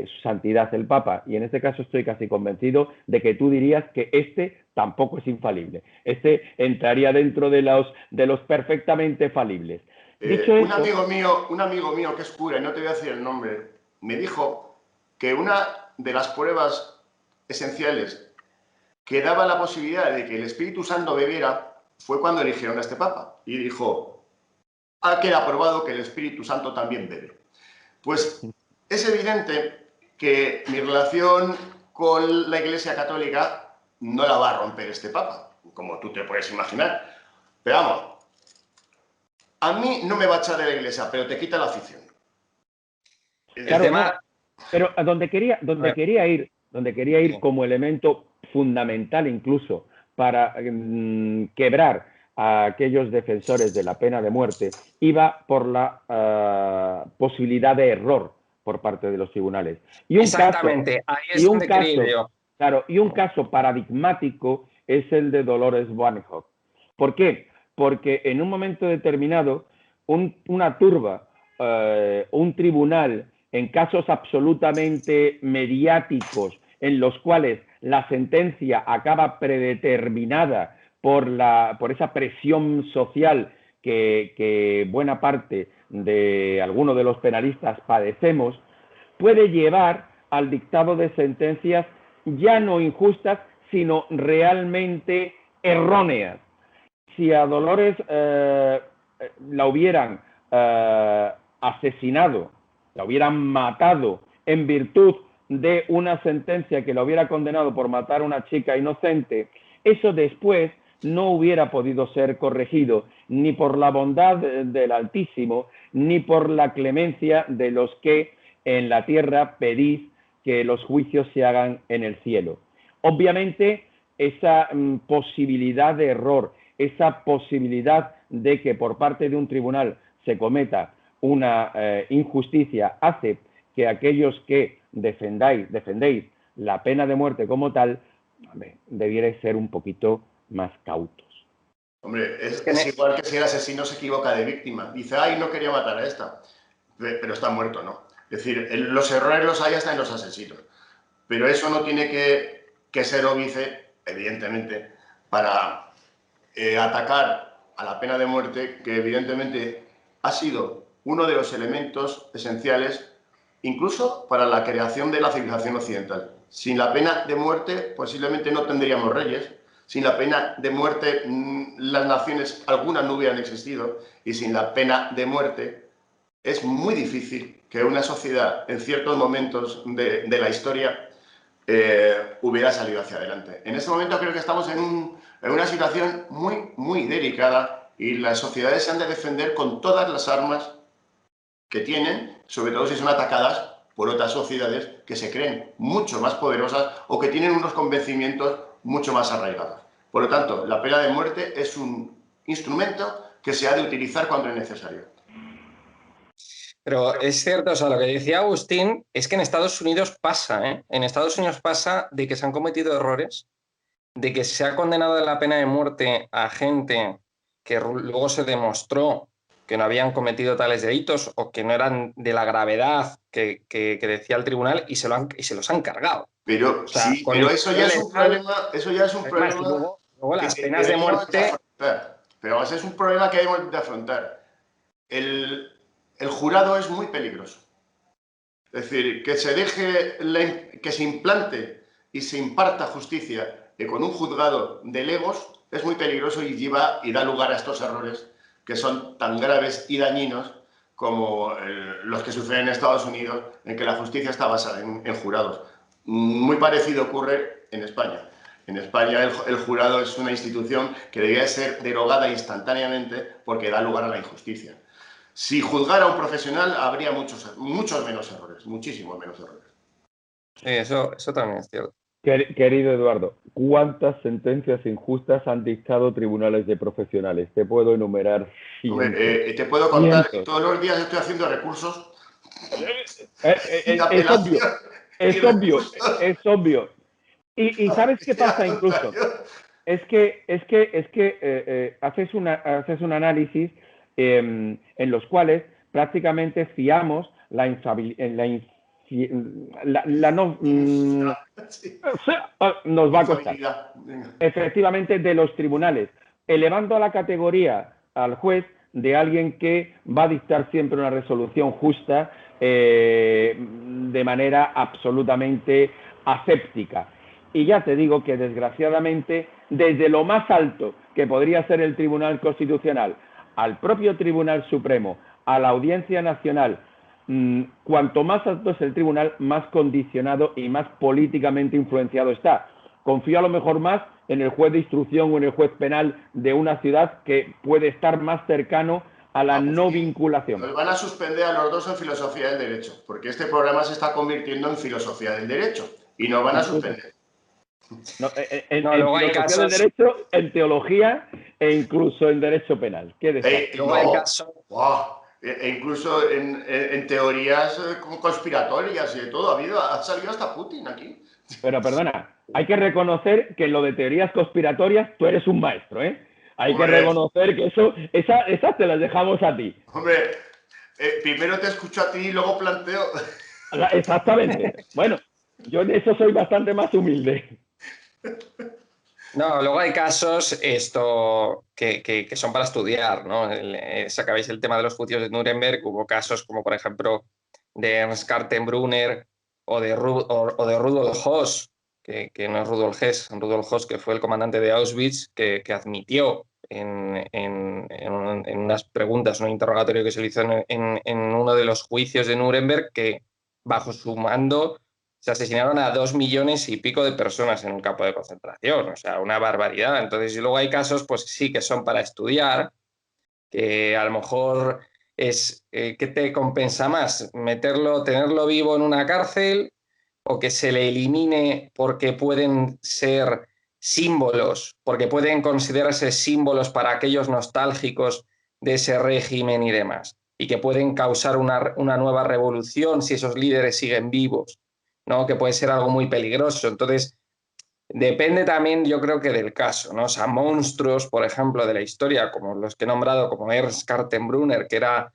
su santidad el Papa, y en este caso estoy casi convencido de que tú dirías que este tampoco es infalible. Este entraría dentro de los perfectamente falibles. Dicho un amigo mío que es cura, y no te voy a decir el nombre, me dijo que una de las pruebas esenciales que daba la posibilidad de que el Espíritu Santo bebiera fue cuando eligieron a este Papa. Y dijo: queda probado que el Espíritu Santo también bebe. Pues es evidente que mi relación con la Iglesia Católica no la va a romper este Papa, como tú te puedes imaginar. Pero vamos, a mí no me va a echar de la Iglesia, pero te quita la afición. Claro, no, pero a donde quería ir como elemento fundamental incluso para quebrar a aquellos defensores de la pena de muerte, iba por la posibilidad de error por parte de los tribunales. Y un Exactamente, ahí es donde quería yo. Claro, y un caso paradigmático es el de Dolores Wanhoff. ¿Por qué? Porque en un momento determinado, una turba, un tribunal, en casos absolutamente mediáticos, en los cuales la sentencia acaba predeterminada por esa presión social que buena parte de algunos de los penalistas padecemos, puede llevar al dictado de sentencias ya no injustas, sino realmente erróneas. Si a Dolores la hubieran asesinado, la hubieran matado en virtud de una sentencia que la hubiera condenado por matar a una chica inocente, eso después no hubiera podido ser corregido ni por la bondad del Altísimo, ni por la clemencia de los que en la tierra pedís que los juicios se hagan en el cielo. Obviamente, esa posibilidad de error, esa posibilidad de que por parte de un tribunal se cometa una injusticia, hace que aquellos que defendéis la pena de muerte como tal, debierais ser un poquito más cautos. Hombre, es igual que si el asesino se equivoca de víctima. Dice: ay, no quería matar a esta, pero está muerto, ¿no? Es decir, los errores los hay hasta en los asesinos. Pero eso no tiene que ser óbice, evidentemente, para atacar a la pena de muerte, que evidentemente ha sido uno de los elementos esenciales incluso para la creación de la civilización occidental. Sin la pena de muerte posiblemente no tendríamos reyes, sin la pena de muerte las naciones, algunas no hubieran existido, y sin la pena de muerte es muy difícil que una sociedad en ciertos momentos de la historia hubiera salido hacia adelante. En este momento creo que estamos en una situación muy delicada y las sociedades se han de defender con todas las armas que tienen, sobre todo si son atacadas por otras sociedades que se creen mucho más poderosas o que tienen unos convencimientos mucho más arraigados. Por lo tanto, la pena de muerte es un instrumento que se ha de utilizar cuando es necesario. Pero es cierto, o sea, lo que decía Agustín es que en Estados Unidos pasa, ¿eh? En Estados Unidos pasa de que se han cometido errores, de que se ha condenado a la pena de muerte a gente que luego se demostró que no habían cometido tales delitos o que no eran de la gravedad que decía el tribunal y se los han cargado. Pero o sea, sí, pero eso ya es un problema, luego las penas de deberíamos muerte... afrontar. Pero ese es un problema que debemos de afrontar. El jurado es muy peligroso. Es decir, que se deje, que se implante y se imparta justicia con un juzgado de legos es muy peligroso y da lugar a estos errores que son tan graves y dañinos como los que suceden en Estados Unidos, en que la justicia está basada en jurados. Muy parecido ocurre en España. En España el jurado es una institución que debería ser derogada instantáneamente porque da lugar a la injusticia. Si juzgara a un profesional habría muchos menos errores, muchísimos menos errores. Sí, eso también es cierto. Querido Eduardo, ¿cuántas sentencias injustas han dictado tribunales de profesionales? Te puedo enumerar cientos. Hombre, te puedo contar que todos los días estoy haciendo recursos. Es obvio. Y ¿sabes qué pasa incluso? Es que haces un análisis en los cuales prácticamente fiamos nos va a costar. Efectivamente, de los tribunales, elevando a la categoría al juez de alguien que va a dictar siempre una resolución justa de manera absolutamente aséptica. Y ya te digo que, desgraciadamente, desde lo más alto que podría ser el Tribunal Constitucional, al propio Tribunal Supremo, a la Audiencia Nacional, cuanto más alto es el tribunal, más condicionado y más políticamente influenciado está. Confío a lo mejor más en el juez de instrucción o en el juez penal de una ciudad que puede estar más cercano a la no vinculación. Nos van a suspender a los dos en filosofía del derecho, porque este programa se está convirtiendo en filosofía del derecho y nos van a suspender. En filosofía del derecho, en teología e incluso en derecho penal. ¿Qué decir? E incluso en teorías conspiratorias y de todo. Ha salido hasta Putin aquí. Pero perdona, hay que reconocer que en lo de teorías conspiratorias tú eres un maestro, ¿eh? Hay que reconocer que esas te las dejamos a ti. Hombre, primero te escucho a ti y luego planteo. Exactamente. Bueno, yo en eso soy bastante más humilde. No, luego hay casos que son para estudiar, ¿no? Sacabais el tema de los juicios de Nuremberg, hubo casos como, por ejemplo, de Ernst Kaltenbrunner o de Rudolf Höss, que no es Rudolf Hess, Rudolf Höss, que fue el comandante de Auschwitz, que admitió en unas preguntas, un interrogatorio que se le hizo en uno de los juicios de Nuremberg, que bajo su mando se asesinaron a 2 millones y pico de personas en un campo de concentración, o sea, una barbaridad. Entonces, y luego hay casos, pues sí, que son para estudiar, que a lo mejor es ¿qué te compensa más? Tenerlo vivo en una cárcel o que se le elimine porque pueden ser símbolos, porque pueden considerarse símbolos para aquellos nostálgicos de ese régimen y demás, y que pueden causar una nueva revolución si esos líderes siguen vivos, ¿no? Que puede ser algo muy peligroso. Entonces, depende también, yo creo que del caso, ¿no? O sea, monstruos, por ejemplo, de la historia, como los que he nombrado, como Ernst Kaltenbrunner, que era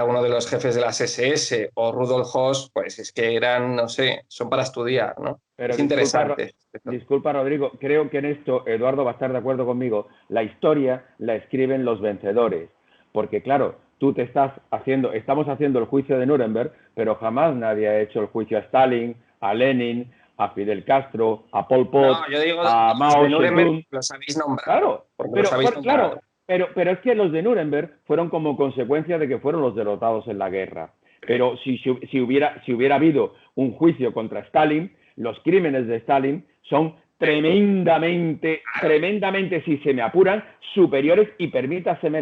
uno de los jefes de las SS, o Rudolf Höss, pues es que eran, no sé, son para estudiar, ¿no? Pero es interesante. Disculpa, Rodrigo, creo que en esto Eduardo va a estar de acuerdo conmigo. La historia la escriben los vencedores, porque claro, estamos haciendo el juicio de Nuremberg, pero jamás nadie ha hecho el juicio a Stalin, a Lenin, a Fidel Castro, a Pol Pot, No, yo digo, a los Mao de Nuremberg Zedong. los habéis nombrado, Claro, porque los habéis nombrado. claro, pero es que los de Nuremberg fueron como consecuencia de que fueron los derrotados en la guerra. Pero si hubiera habido un juicio contra Stalin, los crímenes de Stalin son tremendamente, si se me apuran, superiores, y permítaseme,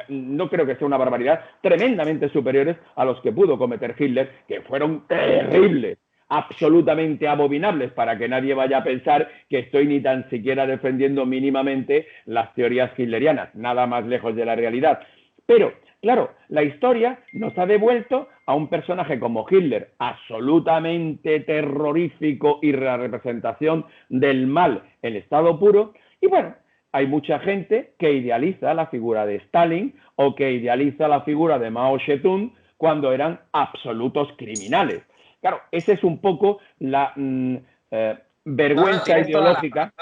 no creo que sea una barbaridad, tremendamente superiores a los que pudo cometer Hitler, que fueron terribles, absolutamente abominables, para que nadie vaya a pensar que estoy ni tan siquiera defendiendo mínimamente las teorías hitlerianas, nada más lejos de la realidad. Pero, claro, la historia nos ha devuelto a un personaje como Hitler, absolutamente terrorífico y la representación del mal en estado puro. Y bueno, hay mucha gente que idealiza la figura de Stalin o que idealiza la figura de Mao Zedong cuando eran absolutos criminales. Claro, esa es un poco la vergüenza ideológica.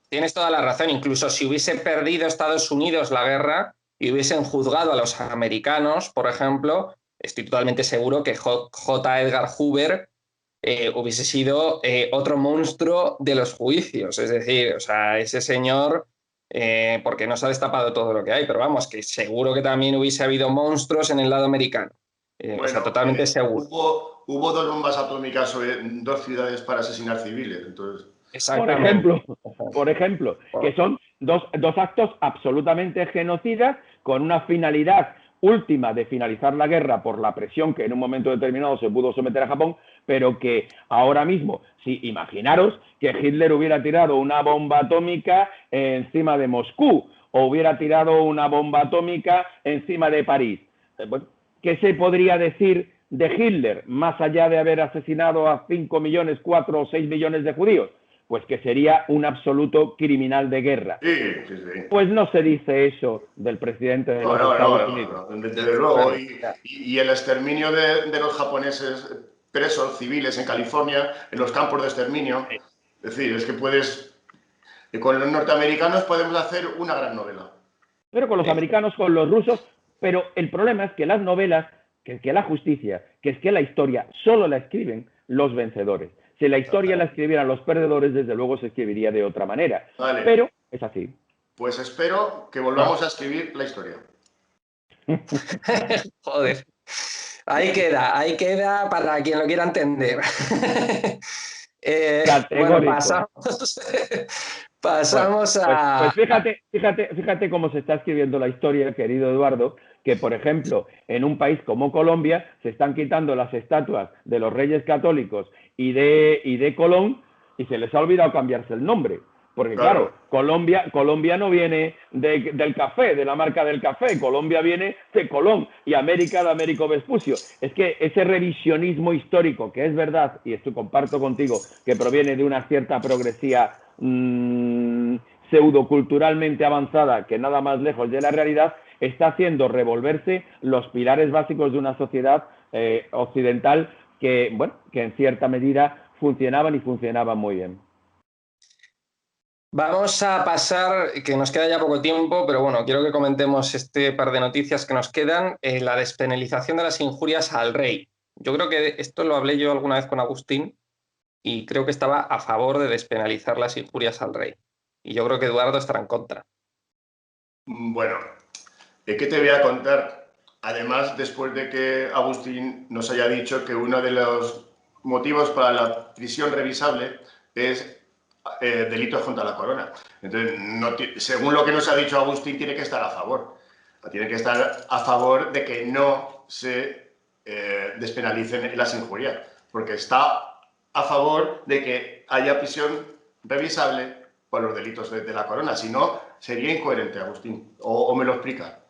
Tienes toda la razón. Incluso si hubiese perdido Estados Unidos la guerra y hubiesen juzgado a los americanos, por ejemplo, estoy totalmente seguro que J. Edgar Hoover hubiese sido otro monstruo de los juicios. Es decir, o sea, ese señor, porque no se ha destapado todo lo que hay, pero vamos, que seguro que también hubiese habido monstruos en el lado americano. Bueno, o sea, totalmente seguro. Hubo 2 bombas atómicas sobre 2 ciudades para asesinar civiles. Entonces... Por ejemplo, que son dos actos absolutamente genocidas con una finalidad última de finalizar la guerra por la presión que en un momento determinado se pudo someter a Japón, pero que ahora mismo, si imaginaros que Hitler hubiera tirado una bomba atómica encima de Moscú o hubiera tirado una bomba atómica encima de París, ¿qué se podría decir de Hitler más allá de haber asesinado a 5 millones, 4 o 6 millones de judíos? Pues que sería un absoluto criminal de guerra. Sí. Pues no se dice eso del presidente de los Estados Unidos. Desde luego. Y el exterminio de los japoneses presos civiles en California, en los campos de exterminio. Es decir, es que con los norteamericanos podemos hacer una gran novela. Pero con los americanos, con los rusos, pero el problema es que las novelas, que la justicia, que es que la historia, solo la escriben los vencedores. Si la historia la escribieran los perdedores, desde luego se escribiría de otra manera. Vale. Pero es así. Pues espero que volvamos a escribir la historia. Joder. Ahí queda para quien lo quiera entender. Bueno, pasamos a... Pues fíjate cómo se está escribiendo la historia, querido Eduardo, que, por ejemplo, en un país como Colombia se están quitando las estatuas de los Reyes Católicos y de Colón, y se les ha olvidado cambiarse el nombre. Porque claro, Colombia no viene del café, de la marca del café, Colombia viene de Colón y América de Américo Vespucio. Es que ese revisionismo histórico, que es verdad, y esto comparto contigo, que proviene de una cierta progresía pseudoculturalmente avanzada, que nada más lejos de la realidad, está haciendo revolverse los pilares básicos de una sociedad occidental que, bueno, que en cierta medida funcionaban y funcionaban muy bien. Vamos a pasar, que nos queda ya poco tiempo, pero bueno, quiero que comentemos este par de noticias que nos quedan. La despenalización de las injurias al rey. Yo creo que esto lo hablé yo alguna vez con Agustín y creo que estaba a favor de despenalizar las injurias al rey. Y yo creo que Eduardo estará en contra. Bueno, ¿qué te voy a contar? Además, después de que Agustín nos haya dicho que uno de los motivos para la prisión revisable es delitos contra la corona. Entonces, según lo que nos ha dicho Agustín, tiene que estar a favor. Tiene que estar a favor de que no se despenalicen las injurias, porque está a favor de que haya prisión revisable por los delitos de la corona. Si no, sería incoherente, Agustín. ¿O me lo explica?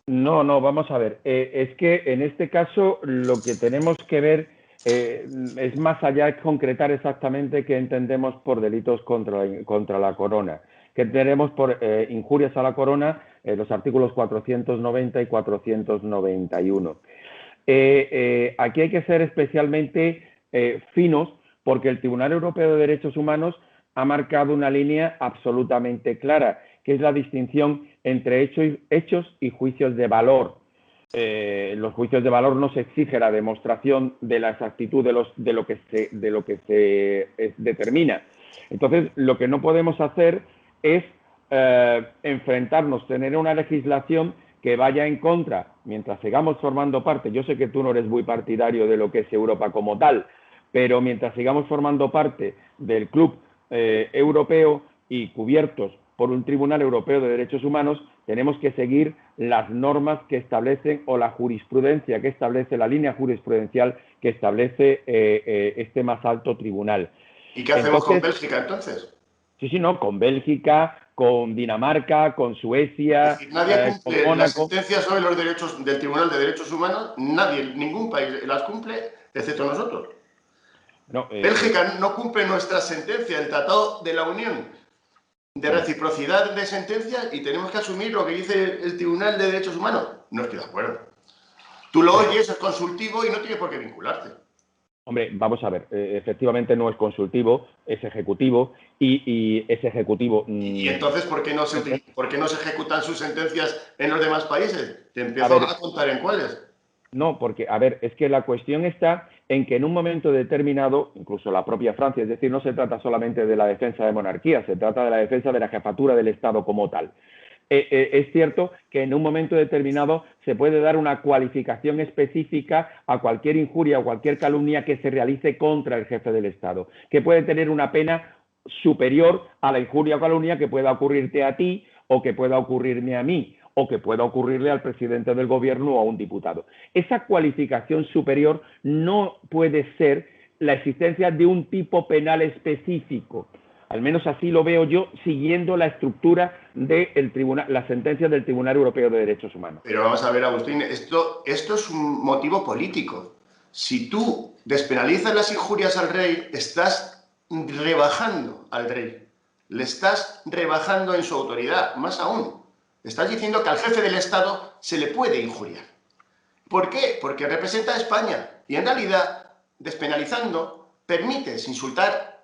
No, vamos a ver. Es que en este caso lo que tenemos que ver es más allá, es concretar exactamente qué entendemos por delitos contra la corona. ¿Qué entendemos por injurias a la corona? Los artículos 490 y 491. Aquí hay que ser especialmente finos, porque el Tribunal Europeo de Derechos Humanos ha marcado una línea absolutamente clara, que es la distinción entre hechos y juicios de valor. los juicios de valor no se exige la demostración de la exactitud de lo que se determina. Entonces, lo que no podemos hacer es enfrentarnos, tener una legislación que vaya en contra, mientras sigamos formando parte. Yo sé que tú no eres muy partidario de lo que es Europa como tal, pero mientras sigamos formando parte del club europeo y cubiertos por un Tribunal Europeo de Derechos Humanos, tenemos que seguir las normas que establecen o la jurisprudencia que establece, la línea jurisprudencial que establece este más alto tribunal. ¿Y qué hacemos con Bélgica entonces? Sí, no, con Bélgica, con Dinamarca, con Suecia, es decir, nadie cumple con las sentencias sobre los derechos del Tribunal de Derechos Humanos, nadie, ningún país las cumple, excepto nosotros. No, Bélgica no cumple nuestra sentencia, el Tratado de la Unión de reciprocidad de sentencias, y tenemos que asumir lo que dice el Tribunal de Derechos Humanos. No estoy de acuerdo. Tú lo oyes, es consultivo y no tiene por qué vincularte. Hombre, vamos a ver, efectivamente no es consultivo, es ejecutivo y es ejecutivo. ¿Y entonces por qué no se ejecutan sus sentencias en los demás países? Te empiezo a contar en cuáles. No, porque, a ver, es que la cuestión está en que en un momento determinado, incluso la propia Francia, es decir, no se trata solamente de la defensa de monarquía, se trata de la defensa de la jefatura del Estado como tal. Es cierto que en un momento determinado se puede dar una cualificación específica a cualquier injuria o cualquier calumnia que se realice contra el jefe del Estado, que puede tener una pena superior a la injuria o calumnia que pueda ocurrirte a ti o que pueda ocurrirme a mí o que pueda ocurrirle al presidente del gobierno o a un diputado. Esa cualificación superior no puede ser la existencia de un tipo penal específico. Al menos así lo veo yo, siguiendo la estructura de la sentencia del Tribunal Europeo de Derechos Humanos. Pero vamos a ver, Agustín, esto es un motivo político. Si tú despenalizas las injurias al rey, estás rebajando al rey. Le estás rebajando en su autoridad. Más aún, estás diciendo que al jefe del Estado se le puede injuriar. ¿Por qué? Porque representa a España. Y en realidad, despenalizando, permites insultar.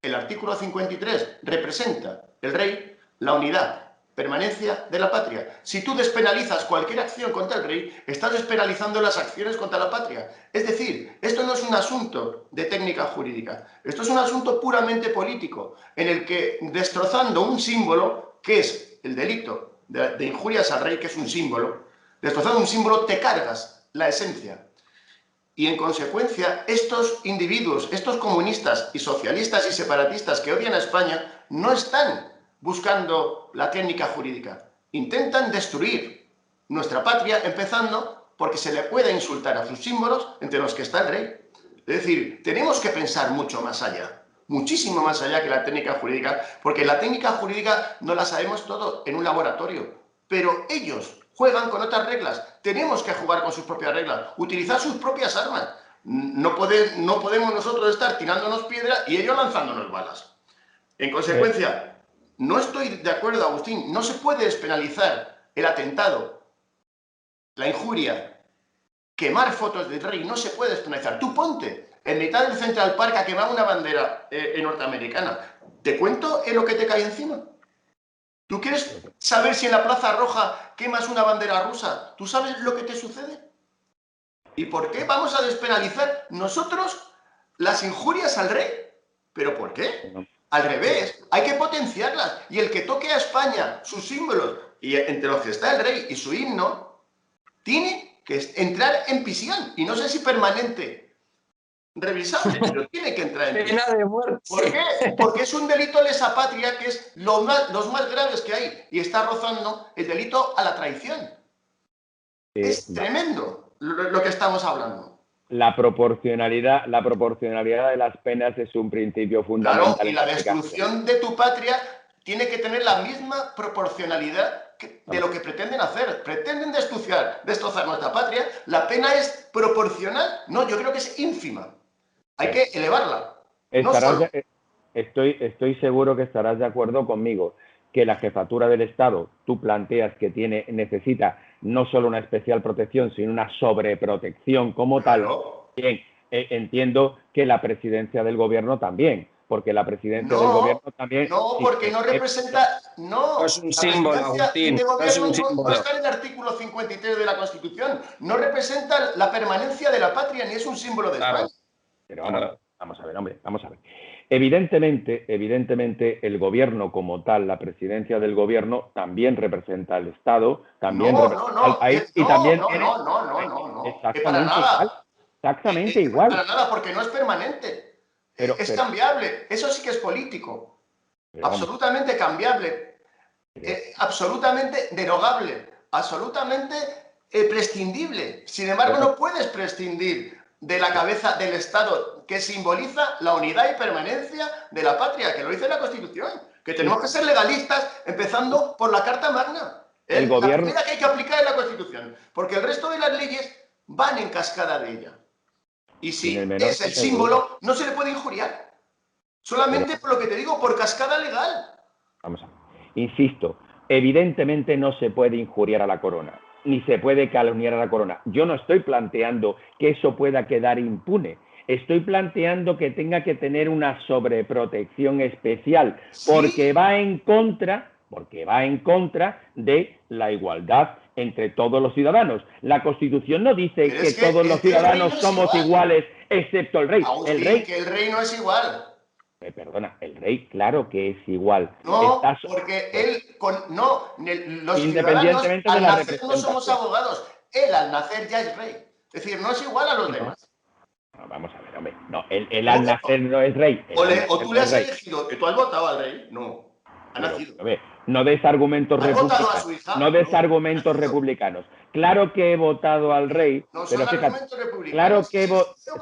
El artículo 53 representa, el rey, la unidad, permanencia de la patria. Si tú despenalizas cualquier acción contra el rey, estás despenalizando las acciones contra la patria. Es decir, esto no es un asunto de técnica jurídica, esto es un asunto puramente político, en el que, destrozando un símbolo, que es el delito de injurias al rey, que es un símbolo, destrozando un símbolo, te cargas la esencia. Y en consecuencia, estos individuos, estos comunistas y socialistas y separatistas que odian a España, no están buscando la técnica jurídica. Intentan destruir nuestra patria, empezando porque se le puede insultar a sus símbolos, entre los que está el rey. Es decir, tenemos que pensar mucho más allá, muchísimo más allá que la técnica jurídica, porque la técnica jurídica no la sabemos todo en un laboratorio, pero ellos juegan con otras reglas. Tenemos que jugar con sus propias reglas, utilizar sus propias armas. No podemos nosotros estar tirándonos piedras y ellos lanzándonos balas. En consecuencia, no estoy de acuerdo, Agustín. No se puede despenalizar el atentado, la injuria, quemar fotos del rey. No se puede despenalizar. Tú ponte en mitad del Central Park a quemar una bandera norteamericana. ¿Te cuento en lo que te cae encima? ¿Tú quieres saber si en la Plaza Roja quemas una bandera rusa? ¿Tú sabes lo que te sucede? ¿Y por qué vamos a despenalizar nosotros las injurias al rey? ¿Pero por qué? Al revés, hay que potenciarlas. Y el que toque a España sus símbolos, y entre los que está el rey y su himno, tiene que entrar en prisión. Y no sé si permanente, revisable, pero tiene que entrar en prisión. ¿Por qué? Porque es un delito lesa patria, que es los más graves que hay, y está rozando el delito a la traición. Es tremendo lo que estamos hablando. La proporcionalidad de las penas es un principio fundamental. Claro, y la destrucción de tu patria tiene que tener la misma proporcionalidad de lo que pretenden hacer. Pretenden destrozar nuestra patria. La pena es proporcional. No, yo creo que es ínfima. Hay que elevarla. Estoy seguro que estarás de acuerdo conmigo que la jefatura del Estado, tú planteas que necesita no solo una especial protección, sino una sobreprotección como tal. Bien, entiendo que la presidencia del gobierno también, porque la presidencia del gobierno también... No, porque no representa no. No es un La símbolo, presidencia Agustín, de no es gobierno un no símbolo. está en el artículo 53 de la Constitución. No representa la permanencia de la patria ni es un símbolo de España. Pero vamos a ver, hombre, vamos a ver. Evidentemente, el gobierno como tal, la presidencia del gobierno, también representa al Estado, también representa al país y también tiene... No. Para Exactamente igual. nada. Exactamente igual. Para nada, porque no es permanente. Es cambiable. Eso sí que es político. Absolutamente cambiable. Absolutamente derogable. Absolutamente prescindible. Sin embargo, no puedes prescindir de la cabeza del Estado, que simboliza la unidad y permanencia de la patria, que lo dice la Constitución, que tenemos que ser legalistas, empezando por la Carta Magna. El gobierno... La primera que hay que aplicar es la Constitución, porque el resto de las leyes van en cascada de ella. Y si es el símbolo, no se le puede injuriar. Solamente por lo que te digo, por cascada legal. Vamos a ver. Insisto, evidentemente no se puede injuriar a la corona, ni se puede calumniar a la corona. Yo no estoy planteando que eso pueda quedar impune. Estoy planteando que tenga que tener una sobreprotección especial, porque va en contra de la igualdad entre todos los ciudadanos. La Constitución no dice que todos los ciudadanos somos iguales, excepto el rey. Agustín, que el rey no es igual. Perdona, el rey claro que es igual. No, porque él, los ciudadanos al nacer no somos abogados. Él al nacer ya es rey. Es decir, no es igual a los demás. No, vamos a ver, hombre. No, él al nacer no es rey. O tú le has elegido, que tú has votado al rey. No, ha nacido. A ver, no des argumentos republicanos. No des argumentos republicanos. Claro que he votado al rey. No son pero fíjate, argumentos republicanos. Claro que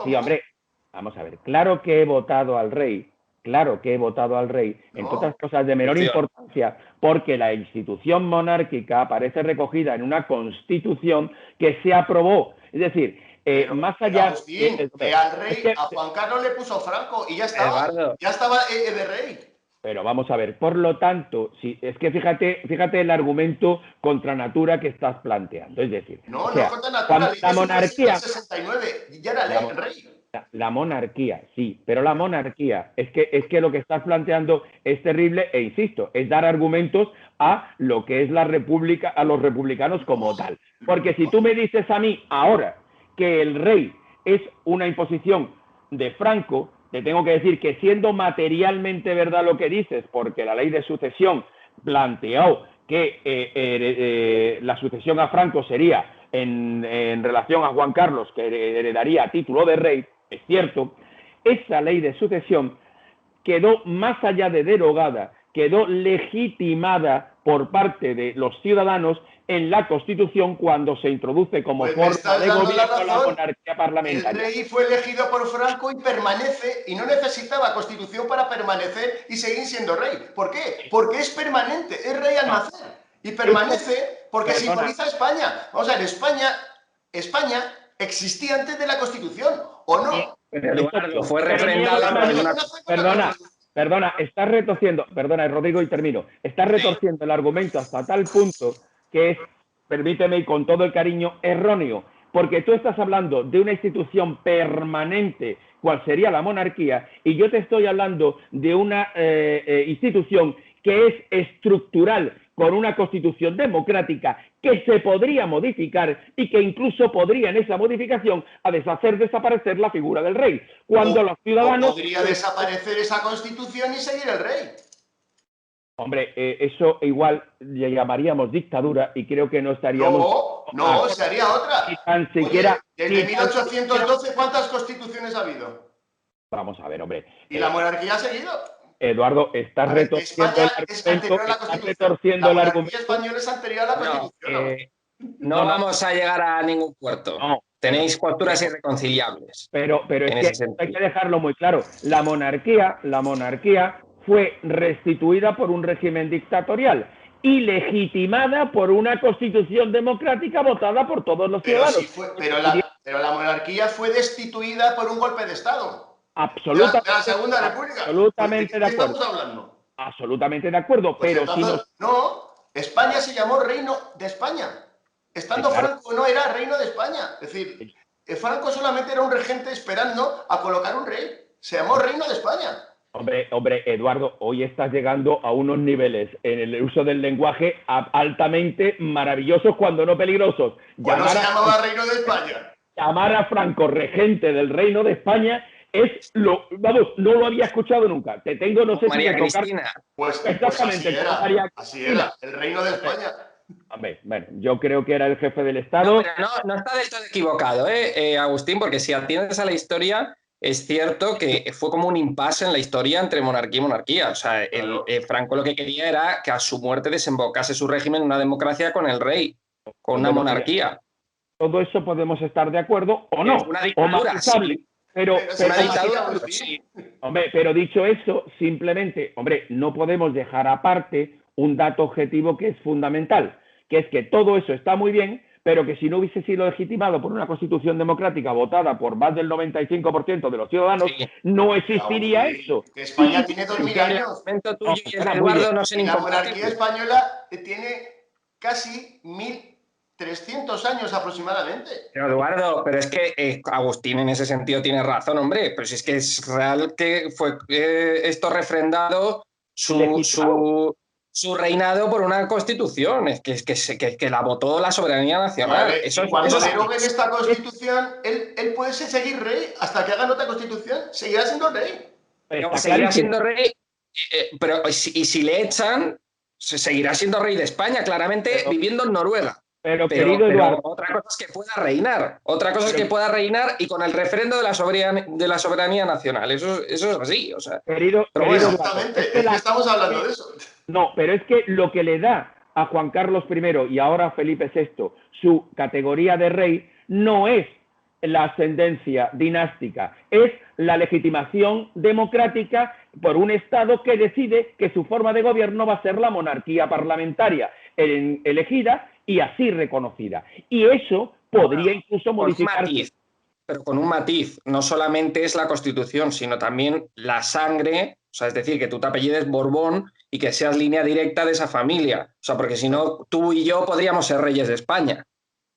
sí, hombre. Vamos a ver. Claro que he votado al rey. Claro que he votado al rey, entre otras cosas de menor importancia, porque la institución monárquica aparece recogida en una constitución que se aprobó. Es decir, más allá... Agustín, al rey, a Juan Carlos le puso Franco y ya estaba de rey. Pero vamos a ver, por lo tanto, es que fíjate el argumento contra natura que estás planteando. Es decir, no contra natura, la monarquía... 69, ya era el rey. La monarquía, sí, pero la monarquía es que lo que estás planteando es terrible e insisto, es dar argumentos a lo que es la república, a los republicanos como tal. Porque si tú me dices a mí ahora que el rey es una imposición de Franco, te tengo que decir que siendo materialmente verdad lo que dices, porque la ley de sucesión planteó que la sucesión a Franco sería en relación a Juan Carlos, que heredaría título de rey, es cierto, esa ley de sucesión quedó más allá de derogada, quedó legitimada por parte de los ciudadanos en la Constitución cuando se introduce como forma de gobierno la monarquía parlamentaria. El rey fue elegido por Franco y permanece, y no necesitaba Constitución para permanecer y seguir siendo rey. ¿Por qué? Porque es permanente, es rey al nacer. Y permanece porque simboliza a España. Vamos a ver, España existía antes de la Constitución, ¿o no? Eduardo, fue refrendada. Perdona, estás retorciendo, perdona, Rodrigo, y termino. Estás retorciendo el argumento hasta tal punto que es, permíteme y con todo el cariño, erróneo. Porque tú estás hablando de una institución permanente, cual sería la monarquía, y yo te estoy hablando de una institución que es estructural, con una constitución democrática que se podría modificar y que incluso podría en esa modificación a desaparecer la figura del rey. Cuando los ciudadanos... podría desaparecer esa constitución y seguir el rey. Hombre, eso igual le llamaríamos dictadura y creo que no estaríamos... No, se haría otra. Ni tan siquiera... Desde 1812, ¿cuántas constituciones ha habido? Vamos a ver, hombre. ¿Y la monarquía ha seguido? Eduardo, estás retorciendo el argumento. Español es anterior a la Constitución. No vamos a llegar a ningún puerto. No, tenéis posturas irreconciliables. Pero es que hay que dejarlo muy claro. La monarquía fue restituida por un régimen dictatorial y legitimada por una constitución democrática votada por todos los ciudadanos. Pero la monarquía fue destituida por un golpe de Estado. Absolutamente. De la Segunda República. Absolutamente de acuerdo. ¿De qué estamos hablando? Absolutamente de acuerdo, pues pero entonces, No, España se llamó Reino de España. Estando Franco no era Reino de España. Es decir, Franco solamente era un regente esperando a colocar un rey. Se llamó Reino de España. Hombre, Eduardo, hoy estás llegando a unos niveles en el uso del lenguaje altamente maravillosos, cuando no peligrosos. Pues no se llamaba Reino de España. Llamar a Franco regente del Reino de España es vamos, no lo había escuchado nunca. Te tengo, no sé María si de tocar. Cristina. Pues Exactamente, así era, el Reino de España. Hombre, bueno, yo creo que era el jefe del Estado. No, pero no está del todo equivocado, Agustín, porque si atiendes a la historia, es cierto que fue como un impasse en la historia entre monarquía y monarquía. O sea, Claro. Franco lo que quería era que a su muerte desembocase su régimen en una democracia con el rey, con una monarquía. Todo eso podemos estar de acuerdo o no, una dictadura, o matizable. sí. Pero una dictadura, sí. Hombre, pero dicho eso, simplemente, hombre, no podemos dejar aparte un dato objetivo que es fundamental, que es que todo eso está muy bien, pero que si no hubiese sido legitimado por una constitución democrática votada por más del 95% de los ciudadanos, sí, no existiría eso. Que España tiene 2000 años. Tuyo y el de Eduardo no son y la monarquía española tiene casi 1300 años aproximadamente. Pero Eduardo, pero es que Agustín en ese sentido tiene razón, hombre, pero si es que es real que fue esto refrendado su reinado por una constitución, es que la votó la soberanía nacional. Vale, eso, cuando deroguen esta constitución, él puede seguir rey hasta que hagan otra constitución, seguirá siendo rey. Seguirá siendo rey, pero y si le echan, seguirá siendo rey de España, claramente viviendo en Noruega. Pero Eduardo, otra cosa es que pueda reinar. Otra cosa es que pueda reinar y con el refrendo de la soberanía nacional. Eso es así. O sea, exactamente. Es que estamos hablando de eso. No, pero es que lo que le da a Juan Carlos I y ahora a Felipe VI su categoría de rey no es la ascendencia dinástica, es la legitimación democrática por un Estado que decide que su forma de gobierno va a ser la monarquía parlamentaria elegida y así reconocida. Y eso podría incluso modificarse. Pero con un matiz, no solamente es la Constitución, sino también la sangre, o sea, es decir, que tú te apellides Borbón y que seas línea directa de esa familia. O sea, porque si no, tú y yo podríamos ser reyes de España.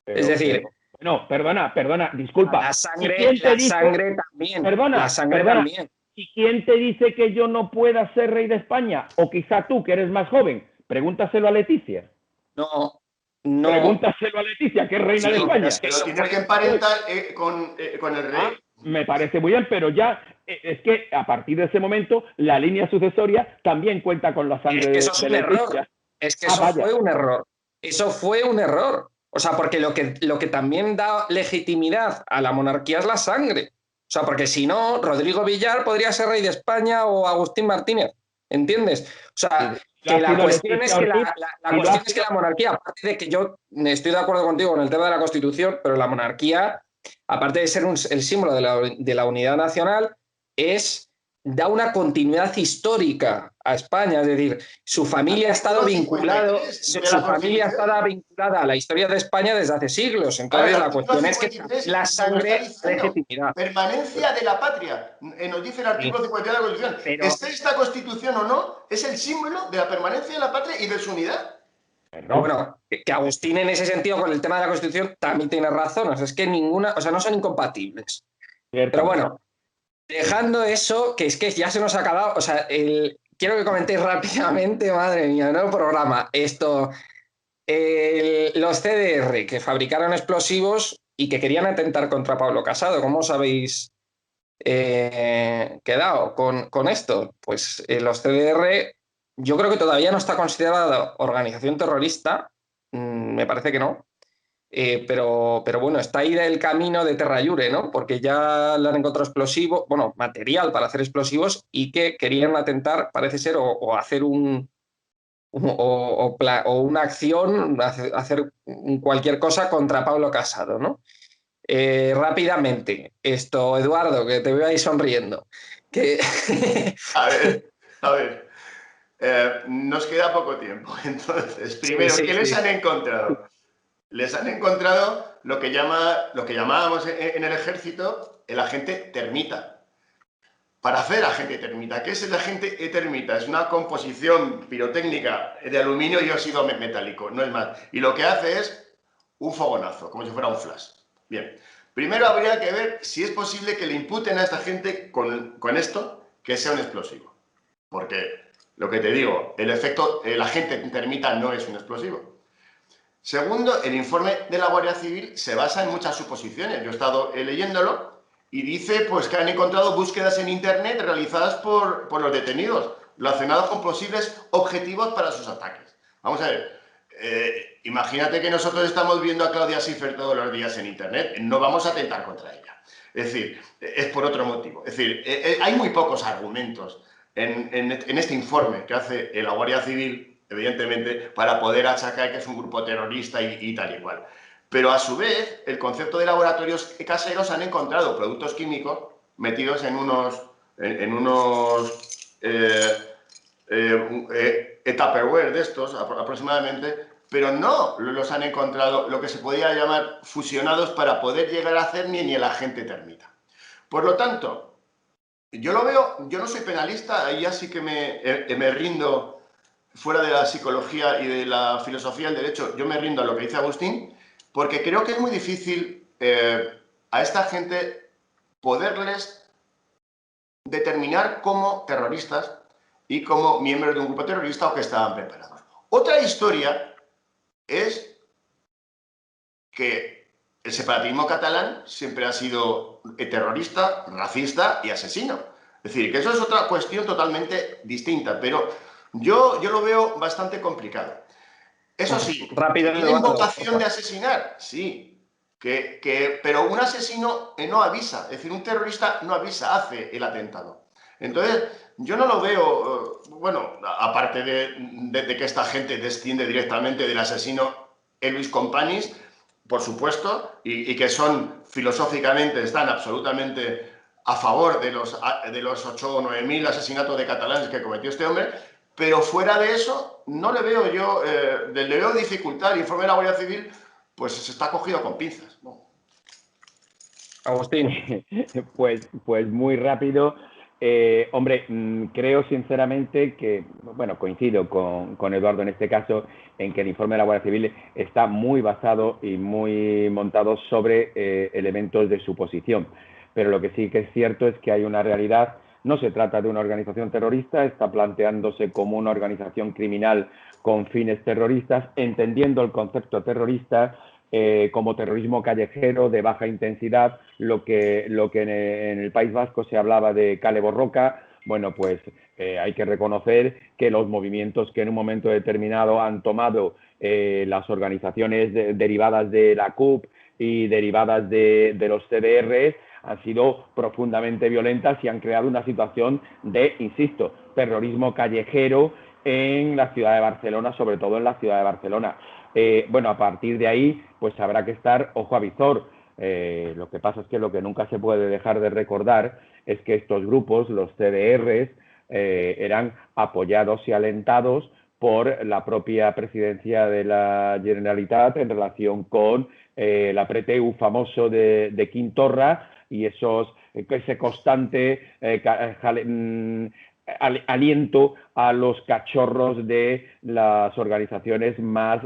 Es decir... No, perdona, disculpa. La sangre también. Perdona, la sangre también. ¿Y quién te dice que yo no pueda ser rey de España? O quizá tú, que eres más joven, pregúntaselo a Leticia. No. Pregúntaselo a Leticia, que es reina de España. Pero tienes que emparentar con el rey. Me parece muy bien, pero ya es que a partir de ese momento la línea sucesoria también cuenta con la sangre de Leticia. Es un error. Es que eso fue un error. Eso fue un error. O sea, porque lo que también da legitimidad a la monarquía es la sangre. O sea, porque si no, Rodrigo Villar podría ser rey de España o Agustín Martínez. ¿Entiendes? O sea, que la cuestión es que la monarquía, aparte de que yo estoy de acuerdo contigo con el tema de la Constitución, pero la monarquía, aparte de ser el símbolo de la unidad nacional, da una continuidad histórica a España, es decir, su familia ha estado vinculada a la historia de España desde hace siglos. Entonces, la cuestión es que la sangre da legitimidad. Permanencia de la patria, nos dice el artículo 52 de la Constitución. ¿Esté esta Constitución o no? Es el símbolo de la permanencia de la patria y de su unidad. Bueno, que Agustín en ese sentido con el tema de la Constitución también tiene razón. O sea, es que no son incompatibles. Pero bueno, dejando eso, que es que ya se nos ha acabado, o sea, quiero que comentéis rápidamente, madre mía, ¿no? Programa, los CDR que fabricaron explosivos y que querían atentar contra Pablo Casado, ¿cómo os habéis quedado con esto? Pues los CDR, yo creo que todavía no está considerada organización terrorista, me parece que no. Pero bueno, está ahí el camino de Terra Iure, ¿no? Porque ya le han encontrado explosivo, bueno, material para hacer explosivos y que querían atentar, parece ser, o hacer una acción, hacer cualquier cosa contra Pablo Casado, ¿no? Rápidamente, Eduardo, que te veo ahí sonriendo. A ver. Nos queda poco tiempo. Entonces, primero, ¿qué les han encontrado? Les han encontrado lo que llamábamos en el ejército el agente termita. Para hacer agente termita, ¿qué es el agente termita? Es una composición pirotécnica de aluminio y óxido metálico, no es más. Y lo que hace es un fogonazo, como si fuera un flash. Bien, primero habría que ver si es posible que le imputen a esta gente con esto, que sea un explosivo. Porque, lo que te digo, el agente termita no es un explosivo. Segundo, el informe de la Guardia Civil se basa en muchas suposiciones. Yo he estado leyéndolo y dice pues, que han encontrado búsquedas en Internet realizadas por los detenidos, relacionados con posibles objetivos para sus ataques. Vamos a ver, imagínate que nosotros estamos viendo a Claudia Schiffer todos los días en Internet, no vamos a atentar contra ella. Es decir, es por otro motivo. Es decir, hay muy pocos argumentos en este informe que hace la Guardia Civil, evidentemente, para poder achacar que es un grupo terrorista y tal y cual. Pero a su vez, el concepto de laboratorios caseros han encontrado productos químicos metidos en unos Tupperware de estos aproximadamente, pero no los han encontrado lo que se podría llamar fusionados para poder llegar a hacer ni el agente termita. Por lo tanto, yo lo veo, yo no soy penalista, ahí ya sí que me rindo fuera de la psicología y de la filosofía del derecho, yo me rindo a lo que dice Agustín, porque creo que es muy difícil a esta gente poderles determinar como terroristas y como miembros de un grupo terrorista o que estaban preparados. Otra historia es que el separatismo catalán siempre ha sido terrorista, racista y asesino. Es decir, que eso es otra cuestión totalmente distinta, pero yo lo veo bastante complicado. Eso sí, rápido, ¿tienen vocación de asesinar? Sí, pero un asesino no avisa, es decir, un terrorista no avisa, hace el atentado. Entonces, yo no lo veo, bueno, aparte de que esta gente desciende directamente del asesino Elvis Companys, por supuesto, y que son, filosóficamente, están absolutamente a favor de los 8 o 9.000 asesinatos de catalanes que cometió este hombre, pero fuera de eso, no le veo yo, le veo dificultad. El informe de la Guardia Civil, pues se está cogido con pinzas, ¿no? Agustín. Pues muy rápido. Hombre, creo sinceramente que, bueno, coincido con Eduardo en este caso, en que el informe de la Guardia Civil está muy basado y muy montado sobre elementos de suposición. Pero lo que sí que es cierto es que hay una realidad. No se trata de una organización terrorista, está planteándose como una organización criminal con fines terroristas, entendiendo el concepto terrorista como terrorismo callejero de baja intensidad, lo que en el País Vasco se hablaba de Kale Borroka. Bueno, pues hay que reconocer que los movimientos que en un momento determinado han tomado las organizaciones derivadas de la CUP y derivadas de los CDR han sido profundamente violentas y han creado una situación de, insisto, terrorismo callejero en la ciudad de Barcelona, sobre todo en la ciudad de Barcelona. Bueno, a partir de ahí, pues habrá que estar ojo a visor. Lo que pasa es que lo que nunca se puede dejar de recordar es que estos grupos, los CDRs, eran apoyados y alentados por la propia presidencia de la Generalitat en relación con el apreteu famoso de Quim Torra y ese constante aliento a los cachorros de las organizaciones más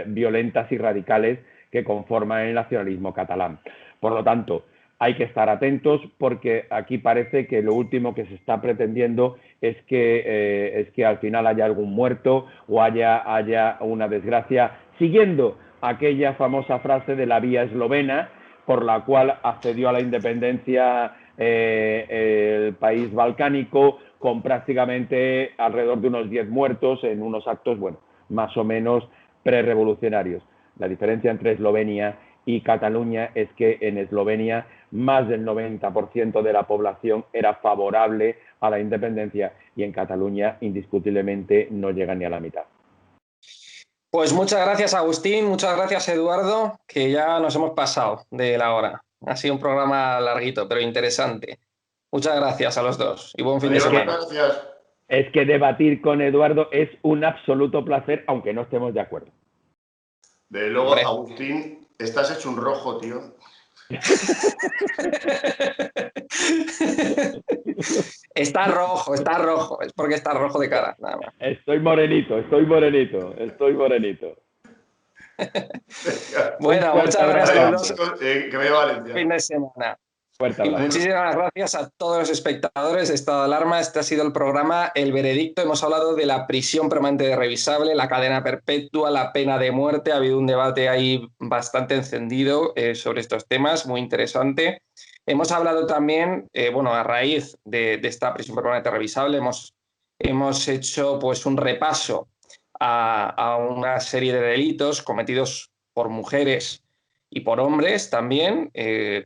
violentas y radicales que conforman el nacionalismo catalán. Por lo tanto, hay que estar atentos porque aquí parece que lo último que se está pretendiendo es que al final haya algún muerto o haya una desgracia, siguiendo aquella famosa frase de la vía eslovena por la cual accedió a la independencia el país balcánico, con prácticamente alrededor de unos 10 muertos en unos actos, bueno, más o menos prerevolucionarios. La diferencia entre Eslovenia y Cataluña es que en Eslovenia más del 90% de la población era favorable a la independencia y en Cataluña indiscutiblemente no llega ni a la mitad. Pues muchas gracias, Agustín, muchas gracias, Eduardo, que ya nos hemos pasado de la hora. Ha sido un programa larguito, pero interesante. Muchas gracias a los dos y buen fin de semana. Gracias. Es que debatir con Eduardo es un absoluto placer, aunque no estemos de acuerdo. De luego, hombre, Agustín, estás hecho un rojo, tío. Está rojo, es porque está rojo de cara, nada más. Estoy morenito. Bueno, muchas gracias a los dos. Que me Valencia. Fin de semana. Fuerte abrazo. Muchísimas gracias a todos los espectadores de Estado de Alarma. Este ha sido el programa El Veredicto. Hemos hablado de la prisión permanente de revisable, la cadena perpetua, la pena de muerte. Ha habido un debate ahí bastante encendido sobre estos temas, muy interesante. Hemos hablado también, a raíz de esta prisión permanente revisable, hemos hecho pues un repaso a una serie de delitos cometidos por mujeres y por hombres también,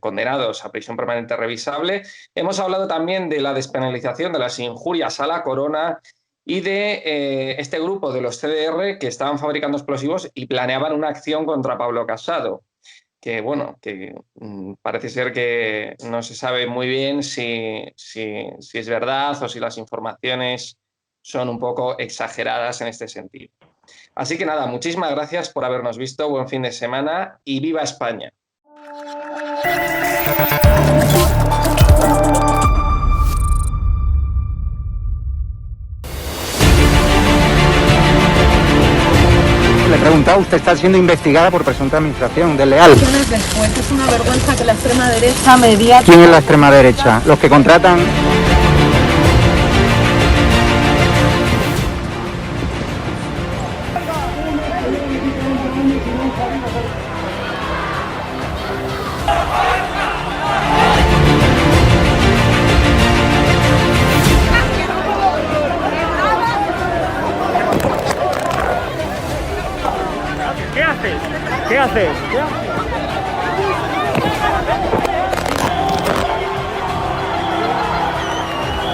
condenados a prisión permanente revisable. Hemos hablado también de la despenalización de las injurias a la corona y de este grupo de los CDR que estaban fabricando explosivos y planeaban una acción contra Pablo Casado, que parece ser que no se sabe muy bien si es verdad o si las informaciones son un poco exageradas en este sentido. Así que nada, muchísimas gracias por habernos visto, buen fin de semana y ¡viva España! Le he preguntado, usted está siendo investigada por presunta administración desleal. Después es una vergüenza que la extrema derecha mediática... ¿Quién es la extrema derecha? Los que contratan... ¿Qué haces?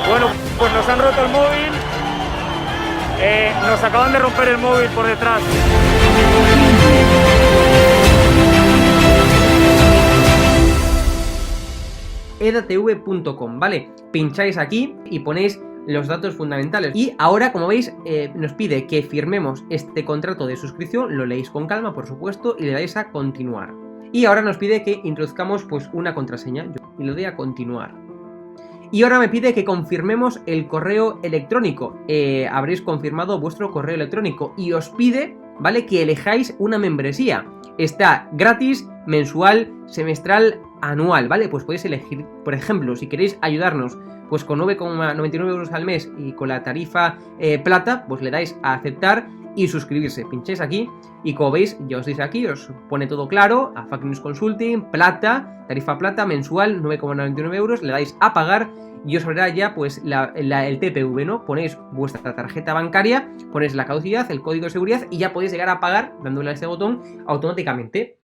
Bueno, pues nos han roto el móvil. Nos acaban de romper el móvil por detrás. edatv.com, ¿vale? Pincháis aquí y ponéis los datos fundamentales. Y ahora, como veis, nos pide que firmemos este contrato de suscripción, lo leéis con calma, por supuesto, y le dais a continuar. Y ahora nos pide que introduzcamos pues una contraseña, y lo doy a continuar. Y ahora me pide que confirmemos el correo electrónico. Habréis confirmado vuestro correo electrónico y os pide, ¿vale?, que elijáis una membresía. Está gratis, mensual, semestral, anual, ¿vale? Pues podéis elegir, por ejemplo, si queréis ayudarnos pues con 9,99 euros al mes y con la tarifa plata, pues le dais a aceptar y suscribirse. Pincháis aquí y como veis, ya os dice aquí, os pone todo claro, a Fake News Consulting, plata, tarifa plata, mensual, 9,99 euros, le dais a pagar y os abrirá ya pues el TPV, ¿no? Ponéis vuestra tarjeta bancaria, ponéis la caducidad, el código de seguridad y ya podéis llegar a pagar dándole a este botón automáticamente.